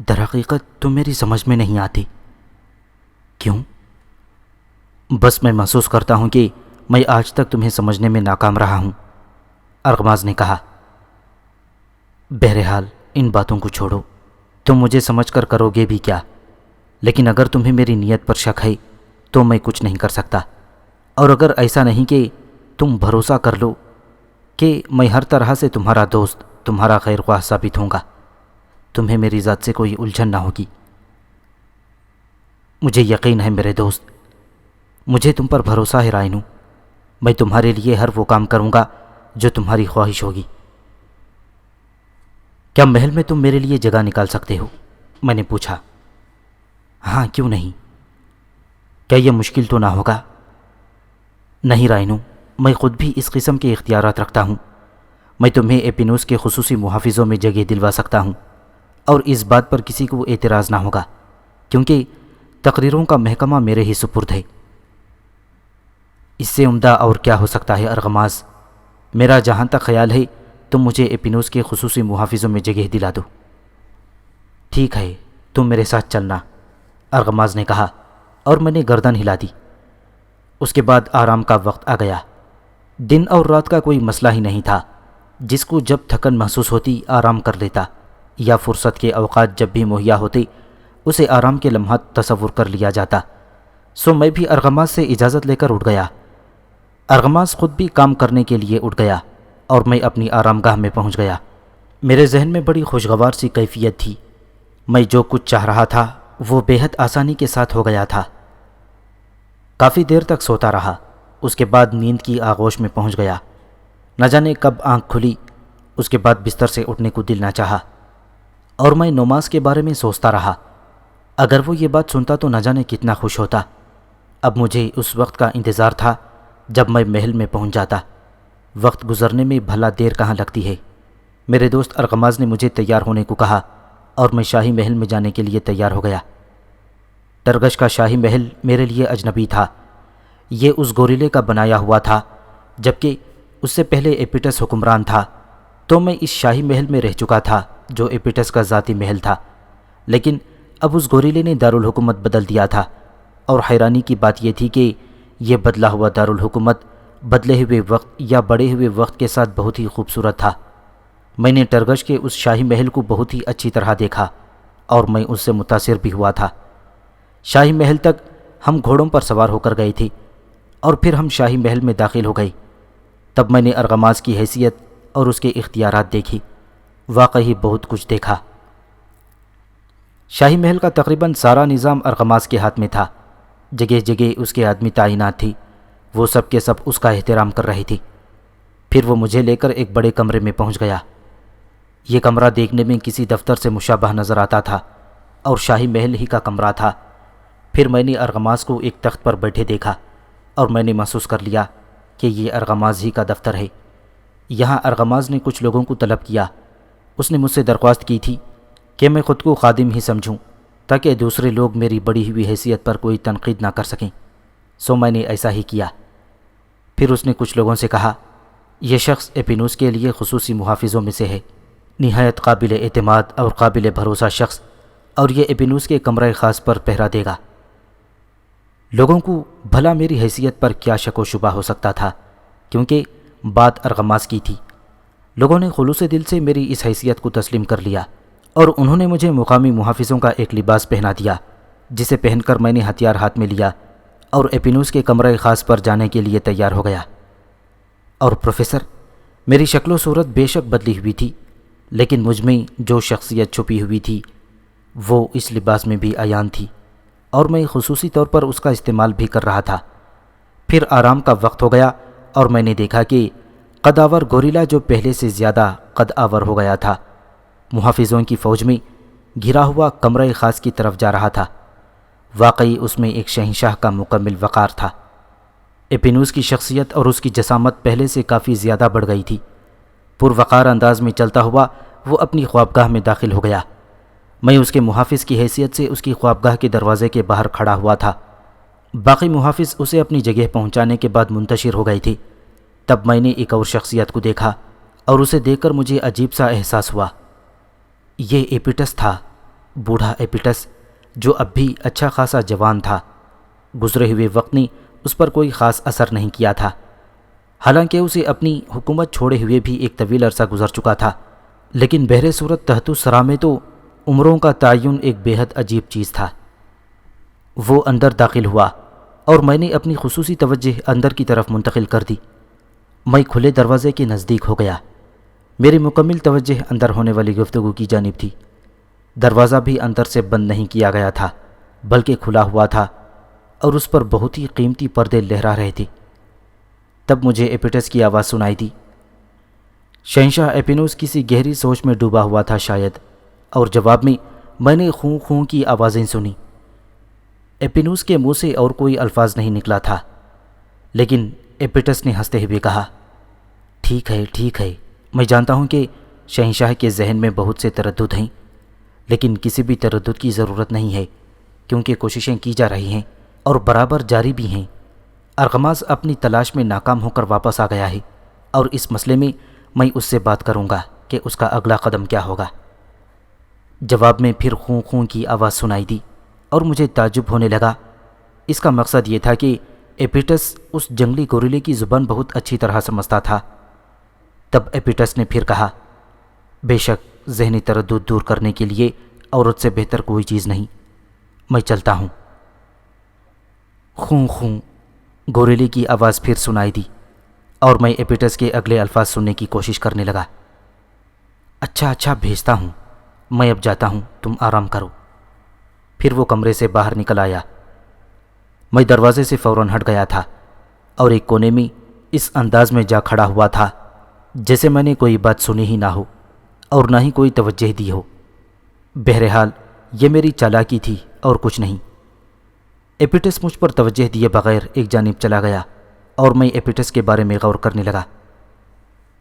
درحقیقت تم میری سمجھ میں نہیں آتی۔ کیوں؟ بس میں محسوس کرتا ہوں کہ میں آج تک تمہیں سمجھنے میں ناکام رہا ہوں، ارغماز نے کہا۔ بہرحال ان باتوں کو چھوڑو، تم مجھے سمجھ کر کرو گے بھی کیا؟ لیکن اگر تمہیں میری نیت پر شک ہے تو میں کچھ نہیں کر سکتا، اور اگر ایسا نہیں کہ تم بھروسہ کر لو کہ میں ہر طرح سے تمہارا دوست، تمہارا خیر خواہ ثابت ہوں گا، تمہیں میری ذات سے کوئی الجھن نہ ہوگی۔ مجھے یقین ہے میرے دوست، مجھے تم پر بھروسہ ہے رائنو، میں تمہارے لیے ہر وہ کام کروں گا جو تمہاری خواہش ہوگی۔ کیا محل میں تم میرے لیے جگہ نکال سکتے ہو؟ میں نے پوچھا۔ ہاں، کیوں نہیں؟ کیا یہ مشکل تو نہ ہوگا؟ نہیں رائنو، میں خود بھی اس قسم کے اختیارات رکھتا ہوں۔ میں تمہیں ایپینوس کے خصوصی محافظوں میں جگہ دلوا سکتا ہوں، اور اس بات پر کسی کو اعتراض نہ ہوگا، کیونکہ تقریروں کا محکمہ میرے ہی سپرد ہے۔ اس سے عمدہ اور کیا ہو سکتا ہے ارغماز؟ میرا جہاں تک خیال ہے تم مجھے ایپینوس کے خصوصی محافظوں میں جگہ دلا دو۔ ٹھیک ہے، تم میرے ساتھ چلنا، ارغماز نے کہا، اور میں نے گردن ہلا دی۔ اس کے بعد آرام کا وقت آ گیا۔ دن اور رات کا کوئی مسئلہ ہی نہیں تھا، جس کو جب تھکن محسوس ہوتی آرام کر لیتا، یا فرصت کے اوقات جب بھی مہیا ہوتے اسے آرام کے لمحات تصور کر لیا جاتا۔ سو میں بھی ارغماز سے اجازت لے کر اٹھ گیا۔ ارغماز خود بھی کام کرنے کے لیے اٹھ گیا، اور میں اپنی آرام گاہ میں پہنچ گیا۔ میرے ذہن میں بڑی خوشگوار سی کیفیت تھی۔ میں جو کچھ چاہ رہا تھا وہ بے حد آسانی کے ساتھ ہو گیا تھا۔ کافی دیر تک سوتا رہا، اس کے بعد نیند کی آغوش میں پہنچ گیا۔ نہ جانے کب آنکھ کھلی، اس کے بعد بستر سے اٹھنے کو دل نہ چاہا، اور میں نماز کے بارے میں سوچتا رہا۔ اگر وہ یہ بات سنتا تو نہ جانے کتنا خوش ہوتا۔ اب مجھے اس وقت کا انتظار تھا جب میں محل میں پہنچ جاتا۔ وقت گزرنے میں بھلا دیر کہاں لگتی ہے۔ میرے دوست ارغماز نے مجھے تیار ہونے کو کہا، اور میں شاہی محل میں جانے کے لیے تیار ہو گیا۔ ٹرگش کا شاہی محل میرے لیے اجنبی تھا۔ یہ اس گوریلے کا بنایا ہوا تھا، جبکہ اس سے پہلے ایپیٹس حکمران تھا۔ تو میں اس شاہی محل میں رہ چکا تھا جو ایپیٹس کا ذاتی محل تھا، لیکن اب اس گوریلے نے دارالحکومت بدل دیا تھا، اور حیرانی کی بات یہ تھی کہ یہ بدلا ہوا دارالحکومت بدلے ہوئے وقت یا بڑے ہوئے وقت کے ساتھ بہت ہی خوبصورت تھا۔ میں نے ٹرگش کے اس شاہی محل کو بہت ہی اچھی طرح دیکھا، اور میں اس سے متاثر بھی ہوا تھا۔ شاہی محل تک ہم گھوڑوں پر سوار ہو کر گئے تھے، اور پھر ہم شاہی محل میں داخل ہو گئے۔ تب میں نے ارغماز کی حیثیت اور اس کے اختیارات دیکھی۔ واقعی بہت کچھ دیکھا۔ شاہی محل کا تقریباً سارا نظام ارغماز کے ہاتھ میں تھا۔ جگہ جگہ اس کے آدمی تعینات تھی، وہ سب کے سب اس کا احترام کر رہے تھے۔ پھر وہ مجھے لے کر ایک بڑے کمرے میں پہنچ گیا۔ یہ کمرہ دیکھنے میں کسی دفتر سے مشابہ نظر آتا تھا، اور شاہی محل ہی کا کمرہ تھا۔ پھر میں نے ارغماز کو ایک تخت پر بیٹھے دیکھا، اور میں نے محسوس کر لیا کہ یہ ارغماز ہی کا دفتر ہے۔ یہاں ارغماز نے کچھ لوگوں کو طلب کیا۔ اس نے مجھ سے درخواست کی تھی کہ میں خود کو خادم ہی سمجھوں، تاکہ دوسرے لوگ میری بڑی ہوئی حیثیت پر کوئی تنقید نہ کر سکیں۔ سو میں نے ایسا ہی کیا۔ پھر اس نے کچھ لوگوں سے کہا، یہ شخص ایپینوس کے لیے خصوصی محافظوں میں سے ہے، نہایت قابل اعتماد اور قابل بھروسہ شخص، اور یہ ایپینوس کے کمرہ خاص پر پہرا دے گا۔ لوگوں کو بھلا میری حیثیت پر کیا شک و شبہ ہو سکتا تھا، کیونکہ بات ارغماز کی تھی۔ لوگوں نے خلوص دل سے میری اس حیثیت کو تسلیم کر لیا، اور انہوں نے مجھے مقامی محافظوں کا ایک لباس پہنا دیا، جسے پہن کر میں نے ہتھیار ہاتھ میں لیا اور ایپینوس کے کمرہ خاص پر جانے کے لیے تیار ہو گیا۔ اور پروفیسر، میری شکل و صورت بے شک بدلی ہوئی تھی، لیکن مجھ میں جو شخصیت چھپی ہوئی تھی وہ اس لباس میں بھی عیان تھی، اور میں خصوصی طور پر اس کا استعمال بھی کر رہا تھا۔ پھر آرام کا وقت ہو گیا، اور میں نے دیکھا کہ قد آور گوریلا جو پہلے سے زیادہ قد آور ہو گیا تھا، محافظوں کی فوج میں گھرا ہوا کمرہ خاص کی طرف جا رہا تھا۔ واقعی اس میں ایک شہنشاہ کا مکمل وقار تھا۔ ایپینوس کی شخصیت اور اس کی جسامت پہلے سے کافی زیادہ بڑھ گئی تھی۔ پروقار انداز میں چلتا ہوا وہ اپنی خوابگاہ میں داخل ہو گیا۔ میں اس کے محافظ کی حیثیت سے اس کی خوابگاہ کے دروازے کے باہر کھڑا ہوا تھا۔ باقی محافظ اسے اپنی جگہ پہنچانے کے بعد منتشر ہو گئی تھی۔ تب میں نے ایک اور شخصیت کو دیکھا اور اسے دیکھ کر مجھے عجیب سا احساس ہوا۔ یہ ایپیٹس تھا، بوڑھا ایپیٹس، جو اب بھی اچھا خاصا جوان تھا۔ گزرے ہوئے وقت نے اس پر کوئی خاص اثر نہیں کیا تھا، حالانکہ اسے اپنی حکومت چھوڑے ہوئے بھی ایک طویل عرصہ گزر چکا تھا، لیکن بہر صورت تحت الثری میں تو عمروں کا تعین ایک بے حد عجیب چیز تھا۔ وہ اندر داخل ہوا اور میں نے اپنی خصوصی توجہ اندر کی طرف منتقل کر دی۔ میں کھلے دروازے کے نزدیک ہو گیا۔ میری مکمل توجہ اندر ہونے والی گفتگو کی جانب تھی۔ دروازہ بھی اندر سے بند نہیں کیا گیا تھا، بلکہ کھلا ہوا تھا اور اس پر بہت ہی قیمتی پردے لہرا رہے تھے۔ تب مجھے ایپیٹس کی آواز سنائی دی۔ شہنشاہ ایپینوس کسی گہری سوچ میں ڈوبا ہوا تھا شاید، اور جواب میں نے خوں خوں کی آوازیں سنی۔ ایپینوس کے منہ سے اور کوئی الفاظ نہیں نکلا تھا، لیکن ایپیٹس نے ہنستے ہوئے کہا، ٹھیک ہے، میں جانتا ہوں کہ شہنشاہ کے ذہن میں بہت سے تردد ہیں، لیکن کسی بھی تردد کی ضرورت نہیں ہے، کیونکہ کوششیں کی جا رہی ہیں اور برابر جاری بھی ہیں۔ ارغماس اپنی تلاش میں ناکام ہو کر واپس آ گیا ہے، اور اس مسئلے میں اس سے بات کروں گا کہ اس کا اگلا قدم کیا ہوگا۔ جواب میں پھر خوں خوں کی آواز سنائی دی اور مجھے تعجب ہونے لگا۔ اس کا مقصد یہ تھا کہ ایپیٹس اس جنگلی گوریلے کی زبان بہت اچھی طرح سمجھتا تھا۔ تب ایپیٹس نے پھر کہا، بے شک ذہنی تردد دور کرنے کے لیے عورت سے بہتر کوئی چیز نہیں، میں چلتا ہوں۔ خوں خوں گوریلے کی آواز پھر سنائی دی اور میں ایپیٹس کے اگلے الفاظ سننے کی کوشش کرنے لگا۔ اچھا بھیجتا ہوں، میں اب جاتا ہوں، تم آرام کرو۔ پھر وہ کمرے سے باہر نکل آیا۔ میں دروازے سے فوراً ہٹ گیا تھا اور ایک کونے میں اس انداز میں جا کھڑا ہوا تھا جیسے میں نے کوئی بات سنی ہی نہ ہو اور نہ ہی کوئی توجہ دی ہو۔ بہرحال یہ میری چالاکی تھی اور کچھ نہیں۔ ایپیٹس مجھ پر توجہ دیے بغیر ایک جانب چلا گیا اور میں ایپیٹس کے بارے میں غور کرنے لگا۔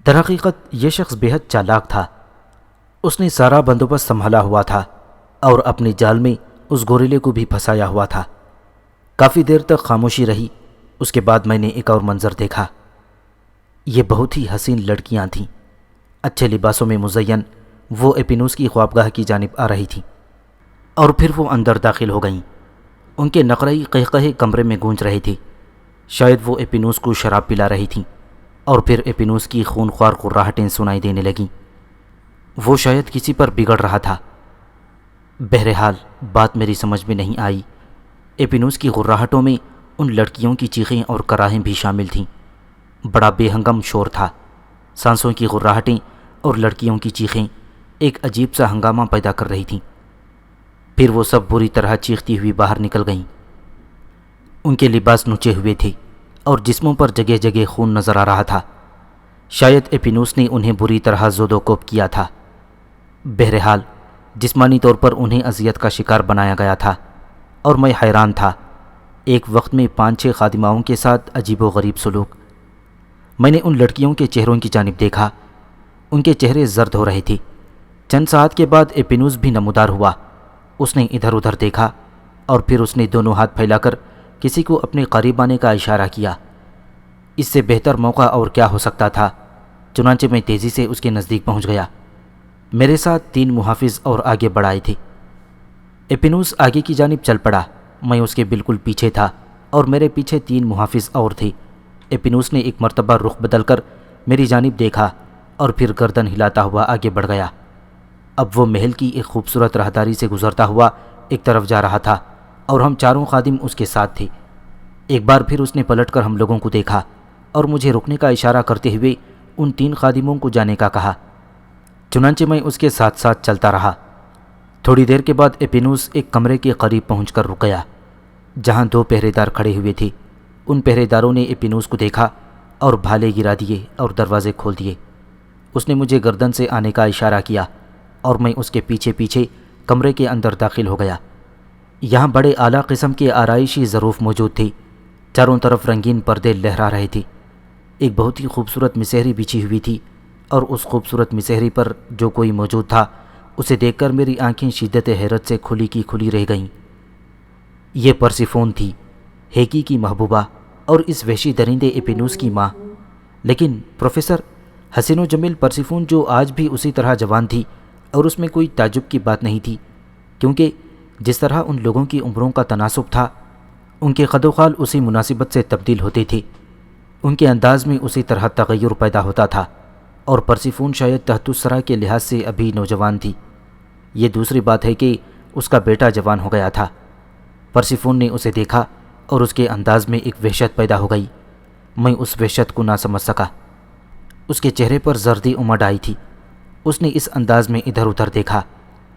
درحقیقت یہ شخص بے حد چالاک تھا۔ اس نے سارا بندوبست سنبھالا ہوا تھا اور اپنے جال میں اس گوریلے کو بھی پھنسایا ہوا تھا۔ کافی دیر تک خاموشی رہی۔ اس کے بعد میں نے ایک اور منظر دیکھا۔ یہ بہت ہی حسین لڑکیاں تھیں، اچھے لباسوں میں مزین۔ وہ ایپینوس کی خوابگاہ کی جانب آ رہی تھیں اور پھر وہ اندر داخل ہو گئیں۔ ان کے نقرئی قہقہے کمرے میں گونج رہے تھے۔ شاید وہ ایپینوس کو شراب پلا رہی تھیں اور پھر ایپینوس کی خونخوار قراہٹیں سنائی دینے لگیں۔ وہ شاید کسی پر بگڑ رہا تھا۔ بہرحال بات میری سمجھ میں نہیں آئی۔ ایپینوس کی غراہٹوں میں ان لڑکیوں کی چیخیں اور کراہیں بھی شامل تھیں۔ بڑا بے ہنگم شور تھا۔ سانسوں کی غراہٹیں اور لڑکیوں کی چیخیں ایک عجیب سا ہنگامہ پیدا کر رہی تھیں۔ پھر وہ سب بری طرح چیختی ہوئی باہر نکل گئیں۔ ان کے لباس نچے ہوئے تھے اور جسموں پر جگہ جگہ خون نظر آ رہا تھا۔ شاید ایپینوس نے انہیں بری طرح زود و کوب کیا تھا۔ بہرحال جسمانی طور پر انہیں اذیت کا شکار بنایا گیا تھا اور میں حیران تھا۔ ایک وقت میں 5-6 خادماؤں کے ساتھ عجیب و غریب سلوک۔ میں نے ان لڑکیوں کے چہروں کی جانب دیکھا۔ ان کے چہرے زرد ہو رہے تھے۔ چند ساعت کے بعد ایپینوس بھی نمودار ہوا۔ اس نے ادھر ادھر دیکھا اور پھر اس نے دونوں ہاتھ پھیلا کر کسی کو اپنے قریب آنے کا اشارہ کیا۔ اس سے بہتر موقع اور کیا ہو سکتا تھا؟ چنانچہ میں تیزی سے اس کے نزدیک پہنچ گیا۔ میرے ساتھ 3 محافظ اور آگے بڑھائے تھے۔ ایپینوس آگے کی جانب چل پڑا۔ میں اس کے بالکل پیچھے تھا اور میرے پیچھے 3 محافظ اور تھے۔ ایپینوس نے ایک مرتبہ رخ بدل کر میری جانب دیکھا اور پھر گردن ہلاتا ہوا آگے بڑھ گیا۔ اب وہ محل کی ایک خوبصورت راہداری سے گزرتا ہوا ایک طرف جا رہا تھا اور ہم 4 خادم اس کے ساتھ تھے۔ ایک بار پھر اس نے پلٹ کر ہم لوگوں کو دیکھا اور مجھے رکنے کا اشارہ کرتے ہوئے ان 3 خادموں کو جانے کا کہا۔ چنانچہ میں اس کے ساتھ ساتھ چلتا رہا۔ تھوڑی دیر کے بعد ایپینوس ایک کمرے کے قریب پہنچ کر رک گیا جہاں 2 پہرے دار کھڑے ہوئے تھے۔ ان پہرے داروں نے ایپینوس کو دیکھا اور بھالے گرا دیے اور دروازے کھول دیے۔ اس نے مجھے گردن سے آنے کا اشارہ کیا اور میں اس کے پیچھے پیچھے کمرے کے اندر داخل ہو گیا۔ یہاں بڑے اعلیٰ قسم کے آرائشی ظروف موجود تھے۔ چاروں طرف رنگین پردے لہرا رہے تھے۔ ایک بہت ہی خوبصورت مسہری بچھی ہوئی تھی اور اس خوبصورت مسحری پر جو کوئی موجود تھا اسے دیکھ کر میری آنکھیں شدت حیرت سے کھلی کی کھلی رہ گئیں۔ یہ پرسیفون تھی، ہیکی کی محبوبہ اور اس وحشی درندے ایپینوس کی ماں۔ لیکن پروفیسر، حسین و جمیل پرسیفون جو آج بھی اسی طرح جوان تھی، اور اس میں کوئی تعجب کی بات نہیں تھی، کیونکہ جس طرح ان لوگوں کی عمروں کا تناسب تھا ان کے قد و خال اسی مناسبت سے تبدیل ہوتے تھے، ان کے انداز میں اسی طرح تغیر پیدا ہوتا تھا، اور پرسیفون شاید تحت الثری کے لحاظ سے ابھی نوجوان تھی۔ یہ دوسری بات ہے کہ اس کا بیٹا جوان ہو گیا تھا۔ پرسیفون نے اسے دیکھا اور اس کے انداز میں ایک وحشت پیدا ہو گئی۔ میں اس وحشت کو نہ سمجھ سکا۔ اس کے چہرے پر زردی امڈ آئی تھی۔ اس نے اس انداز میں ادھر ادھر دیکھا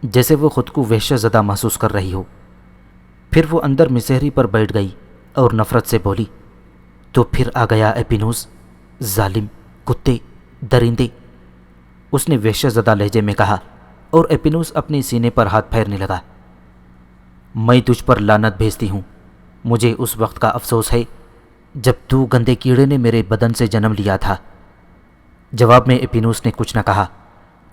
جیسے وہ خود کو وحشت زدہ محسوس کر رہی ہو۔ پھر وہ اندر مسحری پر بیٹھ گئی اور نفرت سے بولی، تو پھر آ گیا ایپینوس، ظالم، کتے، درندے، اس نے وحشت زدہ لہجے میں کہا، اور ایپینوس اپنے سینے پر ہاتھ پھیرنے لگا۔ میں تجھ پر لعنت بھیجتی ہوں۔ مجھے اس وقت کا افسوس ہے جب تو گندے کیڑے نے میرے بدن سے جنم لیا تھا۔ جواب میں ایپینوس نے کچھ نہ کہا۔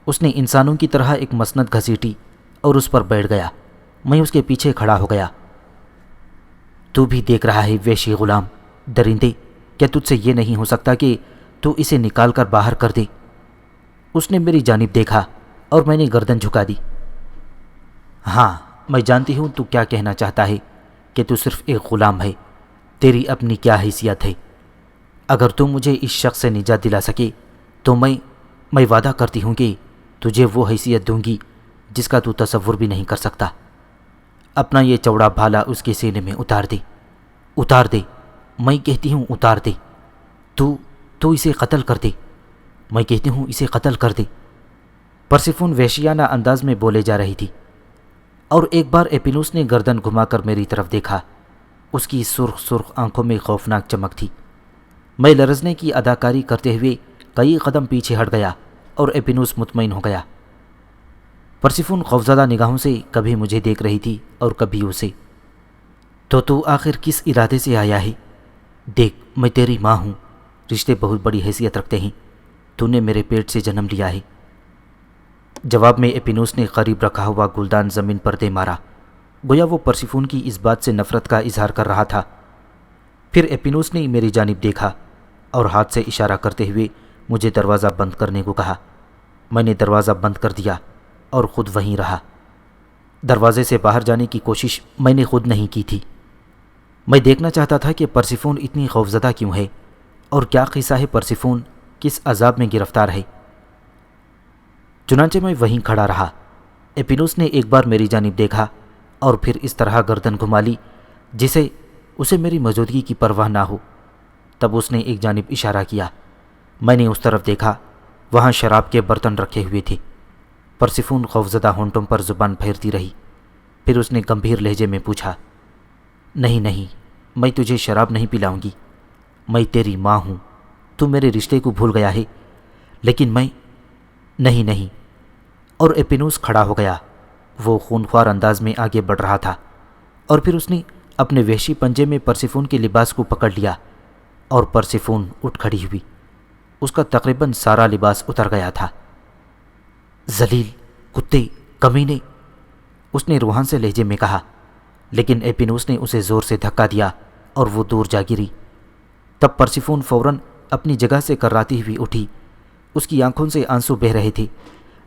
اس نے انسانوں کی طرح ایک مسند گھسیٹی اور اس پر بیٹھ گیا۔ میں اس کے پیچھے کھڑا ہو گیا۔ تو بھی دیکھ رہا ہے وحشی غلام، درندے، کیا تجھ سے یہ نہیں ہو سکتا کہ تو اسے نکال کر باہر کر دے؟ اس نے میری جانب دیکھا اور میں نے گردن جھکا دی۔ ہاں، میں جانتی ہوں تو کیا کہنا چاہتا ہے کہ تو صرف ایک غلام ہے، تیری اپنی کیا حیثیت ہے۔ اگر تو مجھے اس شخص سے نجات دلا سکے تو میں وعدہ کرتی ہوں کہ تجھے وہ حیثیت دوں گی جس کا تو تصور بھی نہیں کر سکتا۔ اپنا یہ چوڑا بھالا اس کے سینے میں اتار دے، اتار دے، میں کہتی ہوں اتار دے۔ تو اسے قتل کر دے، میں کہتی ہوں اسے قتل کر دے۔ پرسیفون وحشیانہ انداز میں بولے جا رہی تھی، اور ایک بار ایپینوس نے گردن گھما کر میری طرف دیکھا۔ اس کی سرخ سرخ آنکھوں میں خوفناک چمک تھی۔ میں لرزنے کی اداکاری کرتے ہوئے کئی قدم پیچھے ہٹ گیا اور ایپینوس مطمئن ہو گیا۔ پرسیفون خوفزدہ نگاہوں سے کبھی مجھے دیکھ رہی تھی اور کبھی اسے۔ تو آخر کس ارادے سے آیا ہے؟ دیکھ، میں تیری ماں ہوں، رشتے بہت بڑی حیثیت رکھتے ہیں، تو نے میرے پیٹ سے جنم لیا ہے۔ جواب میں ایپینوس نے قریب رکھا ہوا گلدان زمین پر دے مارا، گویا وہ پرسیفون کی اس بات سے نفرت کا اظہار کر رہا تھا۔ پھر ایپینوس نے میری جانب دیکھا اور ہاتھ سے اشارہ کرتے ہوئے مجھے دروازہ بند کرنے کو کہا۔ میں نے دروازہ بند کر دیا اور خود وہیں رہا۔ دروازے سے باہر جانے کی کوشش میں نے خود نہیں کی تھی۔ میں دیکھنا چاہتا تھا کہ پرسیفون اتنی خوفزدہ کیوں ہے، اور کیا قصہ ہے پرسیفون کس عذاب میں گرفتار ہے۔ چنانچہ میں وہیں کھڑا رہا۔ ایپینوس نے ایک بار میری جانب دیکھا اور پھر اس طرح گردن گھما لی جسے اسے میری موجودگی کی پرواہ نہ ہو۔ تب اس نے ایک جانب اشارہ کیا۔ میں نے اس طرف دیکھا، وہاں شراب کے برتن رکھے ہوئے تھے۔ پرسیفون خوفزدہ ہونٹوں پر زبان پھیرتی رہی۔ پھر اس نے گمبھیر لہجے میں پوچھا، نہیں، میں تجھے شراب نہیں پلاؤں گی، میں تیری ماں ہوں، تو میرے رشتے کو بھول گیا ہے، لیکن میں نہیں۔ اور ایپینوس کھڑا ہو گیا۔ وہ خونخوار انداز میں آگے بڑھ رہا تھا، اور پھر اس نے اپنے وحشی پنجے میں پرسیفون کے لباس کو پکڑ لیا، اور پرسیفون اٹھ کھڑی ہوئی۔ اس کا تقریباً سارا لباس اتر گیا تھا۔ ذلیل، کتے، کمینے، اس نے روحان سے لہجے میں کہا، لیکن ایپینوس نے اسے زور سے دھکا دیا اور وہ دور جا گری۔ تب پرسیفون فوراً اپنی جگہ سے کراتی ہوئی اٹھی۔ اس کی آنکھوں سے آنسو بہہ رہے تھے،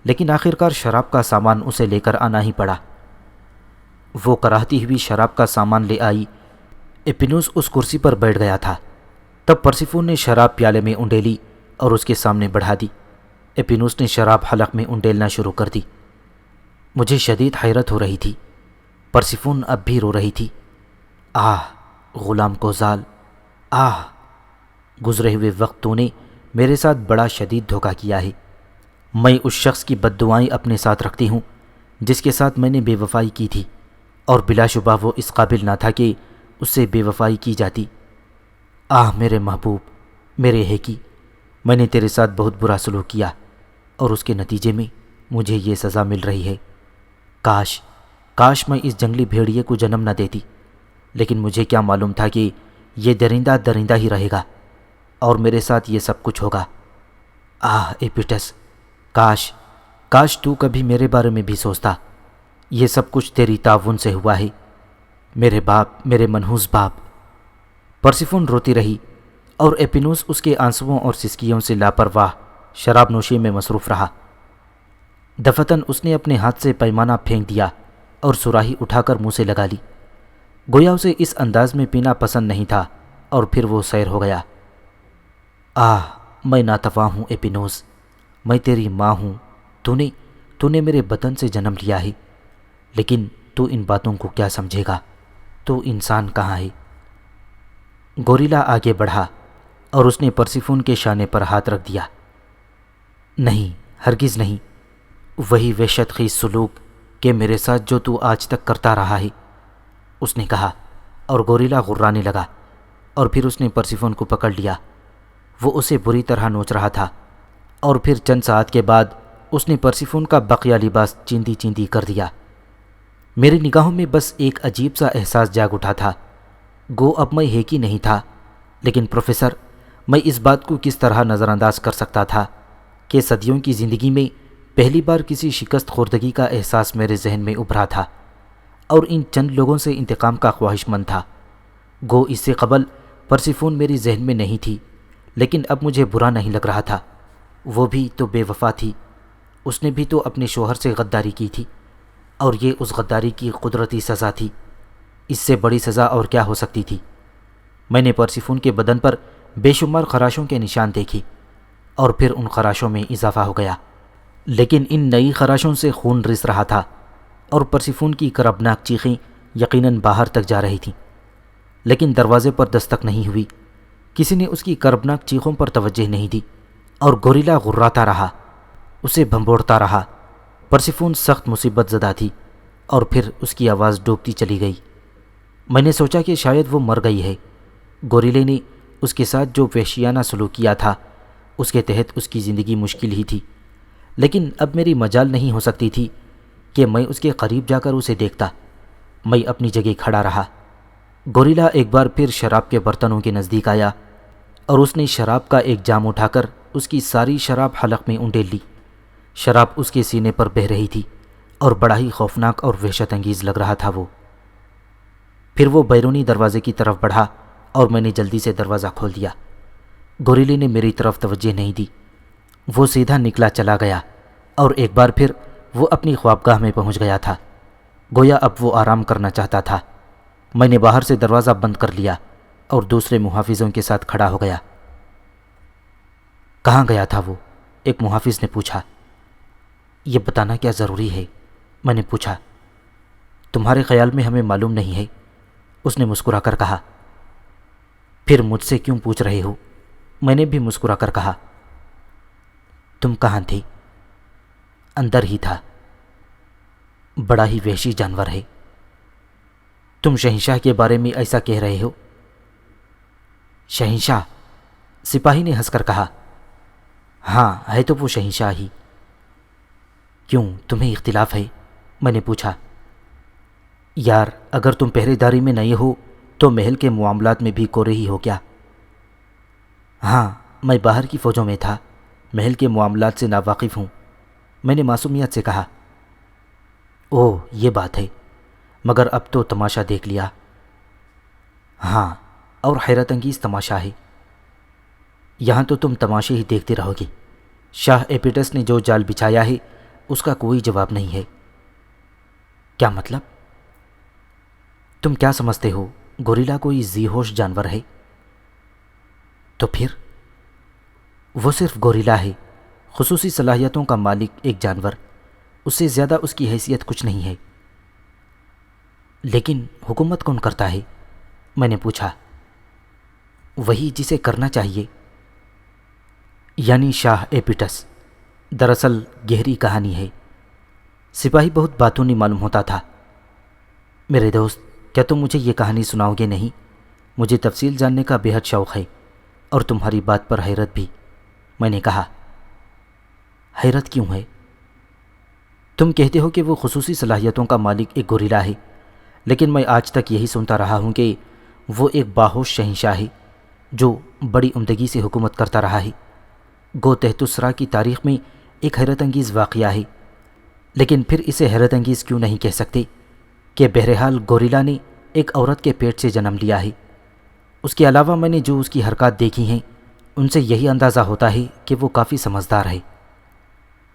لیکن آخرکار شراب کا سامان اسے لے کر آنا ہی پڑا۔ وہ کراہتی ہوئی شراب کا سامان لے آئی۔ ایپینوس اس کرسی پر بیٹھ گیا تھا۔ تب پرسیفون نے شراب پیالے میں انڈیلی اور اس کے سامنے بڑھا دی۔ ایپینوس نے شراب حلق میں انڈیلنا شروع کر دی۔ مجھے شدید حیرت ہو رہی تھی۔ پرسیفون اب بھی رو رہی تھی۔ آہ غلام کوزال، آہ، گزرے ہوئے وقت تو نے میرے ساتھ بڑا شدید دھوکہ کیا ہے۔ میں اس شخص کی بد دعائیں اپنے ساتھ رکھتی ہوں جس کے ساتھ میں نے بے وفائی کی تھی، اور بلا شبہ وہ اس قابل نہ تھا کہ اس سے بے وفائی کی جاتی۔ آہ میرے محبوب، میرے ہیکی، میں نے تیرے ساتھ بہت برا سلوک کیا، اور اس کے نتیجے میں مجھے یہ سزا مل رہی ہے۔ کاش میں اس جنگلی بھیڑیے کو جنم نہ دیتی، لیکن مجھے کیا معلوم تھا کہ یہ درندہ ہی رہے گا اور میرے ساتھ یہ سب کچھ ہوگا۔ آہ ایپیٹس، کاش کاش تو کبھی میرے بارے میں بھی سوچتا۔ یہ سب کچھ تیری تعاون سے ہوا ہے، میرے باپ، میرے منحوس باپ۔ پرسیفون روتی رہی اور ایپینوس اس کے آنسوؤں اور سسکیوں سے لاپرواہ شراب نوشی میں مصروف رہا۔ دفتن اس نے اپنے ہاتھ سے پیمانہ پھینک دیا اور سراہی اٹھا کر منہ سے لگا لی، گویا اسے اس انداز میں پینا پسند نہیں تھا، اور پھر وہ سیر ہو گیا۔ آہ میں ناتواں ہوں ایپینوس، میں تیری ماں ہوں، تو نے میرے بدن سے جنم لیا ہے، لیکن تو ان باتوں کو کیا سمجھے گا؟ تو انسان کہاں ہے؟ گوریلا آگے بڑھا اور اس نے پرسیفون کے شانے پر ہاتھ رکھ دیا۔ نہیں، ہرگز نہیں، وہی وحشت خیز سلوک کہ میرے ساتھ جو تو آج تک کرتا رہا ہے، اس نے کہا، اور گوریلا غرانے لگا، اور پھر اس نے پرسیفون کو پکڑ لیا۔ وہ اسے بری طرح نوچ رہا تھا، اور پھر چند ساعت کے بعد اس نے پرسیفون کا بقیہ لباس چیندی چیندی کر دیا۔ میری نگاہوں میں بس ایک عجیب سا احساس جاگ اٹھا تھا، گو اب میں ہیکی نہیں تھا، لیکن پروفیسر، میں اس بات کو کس طرح نظر انداز کر سکتا تھا کہ صدیوں کی زندگی میں پہلی بار کسی شکست خوردگی کا احساس میرے ذہن میں ابھرا تھا، اور ان چند لوگوں سے انتقام کا خواہش مند تھا۔ گو اس سے قبل پرسیفون میری ذہن میں نہیں تھی، لیکن اب مجھے برا نہیں لگ رہا تھا۔ وہ بھی تو بے وفا تھی، اس نے بھی تو اپنے شوہر سے غداری کی تھی، اور یہ اس غداری کی قدرتی سزا تھی۔ اس سے بڑی سزا اور کیا ہو سکتی تھی؟ میں نے پرسیفون کے بدن پر بے شمار خراشوں کے نشان دیکھی، اور پھر ان خراشوں میں اضافہ ہو گیا، لیکن ان نئی خراشوں سے خون رس رہا تھا، اور پرسیفون کی کربناک چیخیں یقیناً باہر تک جا رہی تھیں، لیکن دروازے پر دستک نہیں ہوئی۔ کسی نے اس کی کربناک چیخوں پر توجہ نہیں دی، اور گوریلا غراتا رہا، اسے بھنبوڑتا رہا۔ پرسیفون سخت مصیبت زدہ تھی، اور پھر اس کی آواز ڈوبتی چلی گئی۔ میں نے سوچا کہ شاید وہ مر گئی ہے۔ گوریلے نے اس کے ساتھ جو وحشیانہ سلوک کیا تھا، اس کے تحت اس کی زندگی مشکل ہی تھی، لیکن اب میری مجال نہیں ہو سکتی تھی کہ میں اس کے قریب جا کر اسے دیکھتا۔ میں اپنی جگہ کھڑا رہا۔ گوریلا ایک بار پھر شراب کے برتنوں کے نزدیک آیا، اور اس نے شراب کا ایک جام اٹھا کر اس کی ساری شراب حلق میں انڈیل لی۔ شراب اس کے سینے پر بہہ رہی تھی، اور بڑا ہی خوفناک اور وحشت انگیز لگ رہا تھا وہ۔ پھر وہ بیرونی دروازے کی طرف بڑھا، اور میں نے جلدی سے دروازہ کھول دیا۔ گوریلے نے میری طرف توجہ نہیں دی، وہ سیدھا نکلا چلا گیا، اور ایک بار پھر وہ اپنی خوابگاہ میں پہنچ گیا تھا، گویا اب وہ آرام کرنا چاہتا تھا۔ میں نے باہر سے دروازہ بند کر لیا اور دوسرے محافظوں کے ساتھ کھڑا ہو گیا۔ کہاں گیا تھا وہ؟ ایک محافظ نے پوچھا۔ یہ بتانا کیا ضروری ہے؟ میں نے پوچھا۔ تمہارے خیال میں ہمیں معلوم نہیں ہے، اس نے مسکرا کر کہا۔ پھر مجھ سے کیوں پوچھ رہے ہو؟ میں نے بھی مسکرا کر کہا۔ تم کہاں تھی؟ اندر ہی تھا، بڑا ہی وحشی جانور ہے۔ تم شہنشاہ کے بارے میں ایسا کہہ رہے ہو؟ شہنشاہ؟ سپاہی نے ہنس کر کہا۔ ہاں، ہے تو وہ شہنشاہ ہی۔ کیوں، تمہیں اختلاف ہے؟ میں نے پوچھا۔ یار، اگر تم پہرے داری میں نہیں ہو تو محل کے معاملات میں بھی کورے ہی ہو کیا؟ ہاں، میں باہر کی فوجوں میں تھا، محل کے معاملات سے ناواقف ہوں، میں نے معصومیت سے کہا۔ اوہ، یہ بات ہے، مگر اب تو تماشا دیکھ لیا۔ ہاں، اور حیرت انگیز تماشا ہے۔ یہاں تو تم تماشے ہی دیکھتے رہو گے۔ شاہ ایپیٹس نے جو جال بچھایا ہے اس کا کوئی جواب نہیں ہے۔ کیا مطلب؟ تم کیا سمجھتے ہو گوریلا کوئی ذی ہوش جانور ہے؟ تو پھر وہ صرف گوریلا ہے، خصوصی صلاحیتوں کا مالک ایک جانور، اس سے زیادہ اس کی حیثیت کچھ نہیں ہے۔ لیکن حکومت کون کرتا ہے؟ میں نے پوچھا۔ وہی جسے کرنا چاہیے، یعنی شاہ ایپیٹس۔ دراصل گہری کہانی ہے، سپاہی بہت باتونی معلوم ہوتا تھا۔ میرے دوست، کیا تم مجھے یہ کہانی سناؤ گے نہیں؟ مجھے تفصیل جاننے کا بے حد شوق ہے، اور تمہاری بات پر حیرت بھی۔ میں نے کہا۔ حیرت کیوں ہے؟ تم کہتے ہو کہ وہ خصوصی صلاحیتوں کا مالک ایک گوریلا ہے، لیکن میں آج تک یہی سنتا رہا ہوں کہ وہ ایک باہوش شہنشاہ ہے جو بڑی عمدگی سے حکومت کرتا رہا ہے۔ گو تحت الثری کی تاریخ میں ایک حیرت انگیز واقعہ ہے، لیکن پھر اسے حیرت انگیز کیوں نہیں کہہ سکتے کہ بہرحال گوریلا نے ایک عورت کے پیٹ سے جنم لیا ہے۔ اس کے علاوہ میں نے جو اس کی حرکات دیکھی ہیں ان سے یہی اندازہ ہوتا ہے کہ وہ کافی سمجھدار ہے۔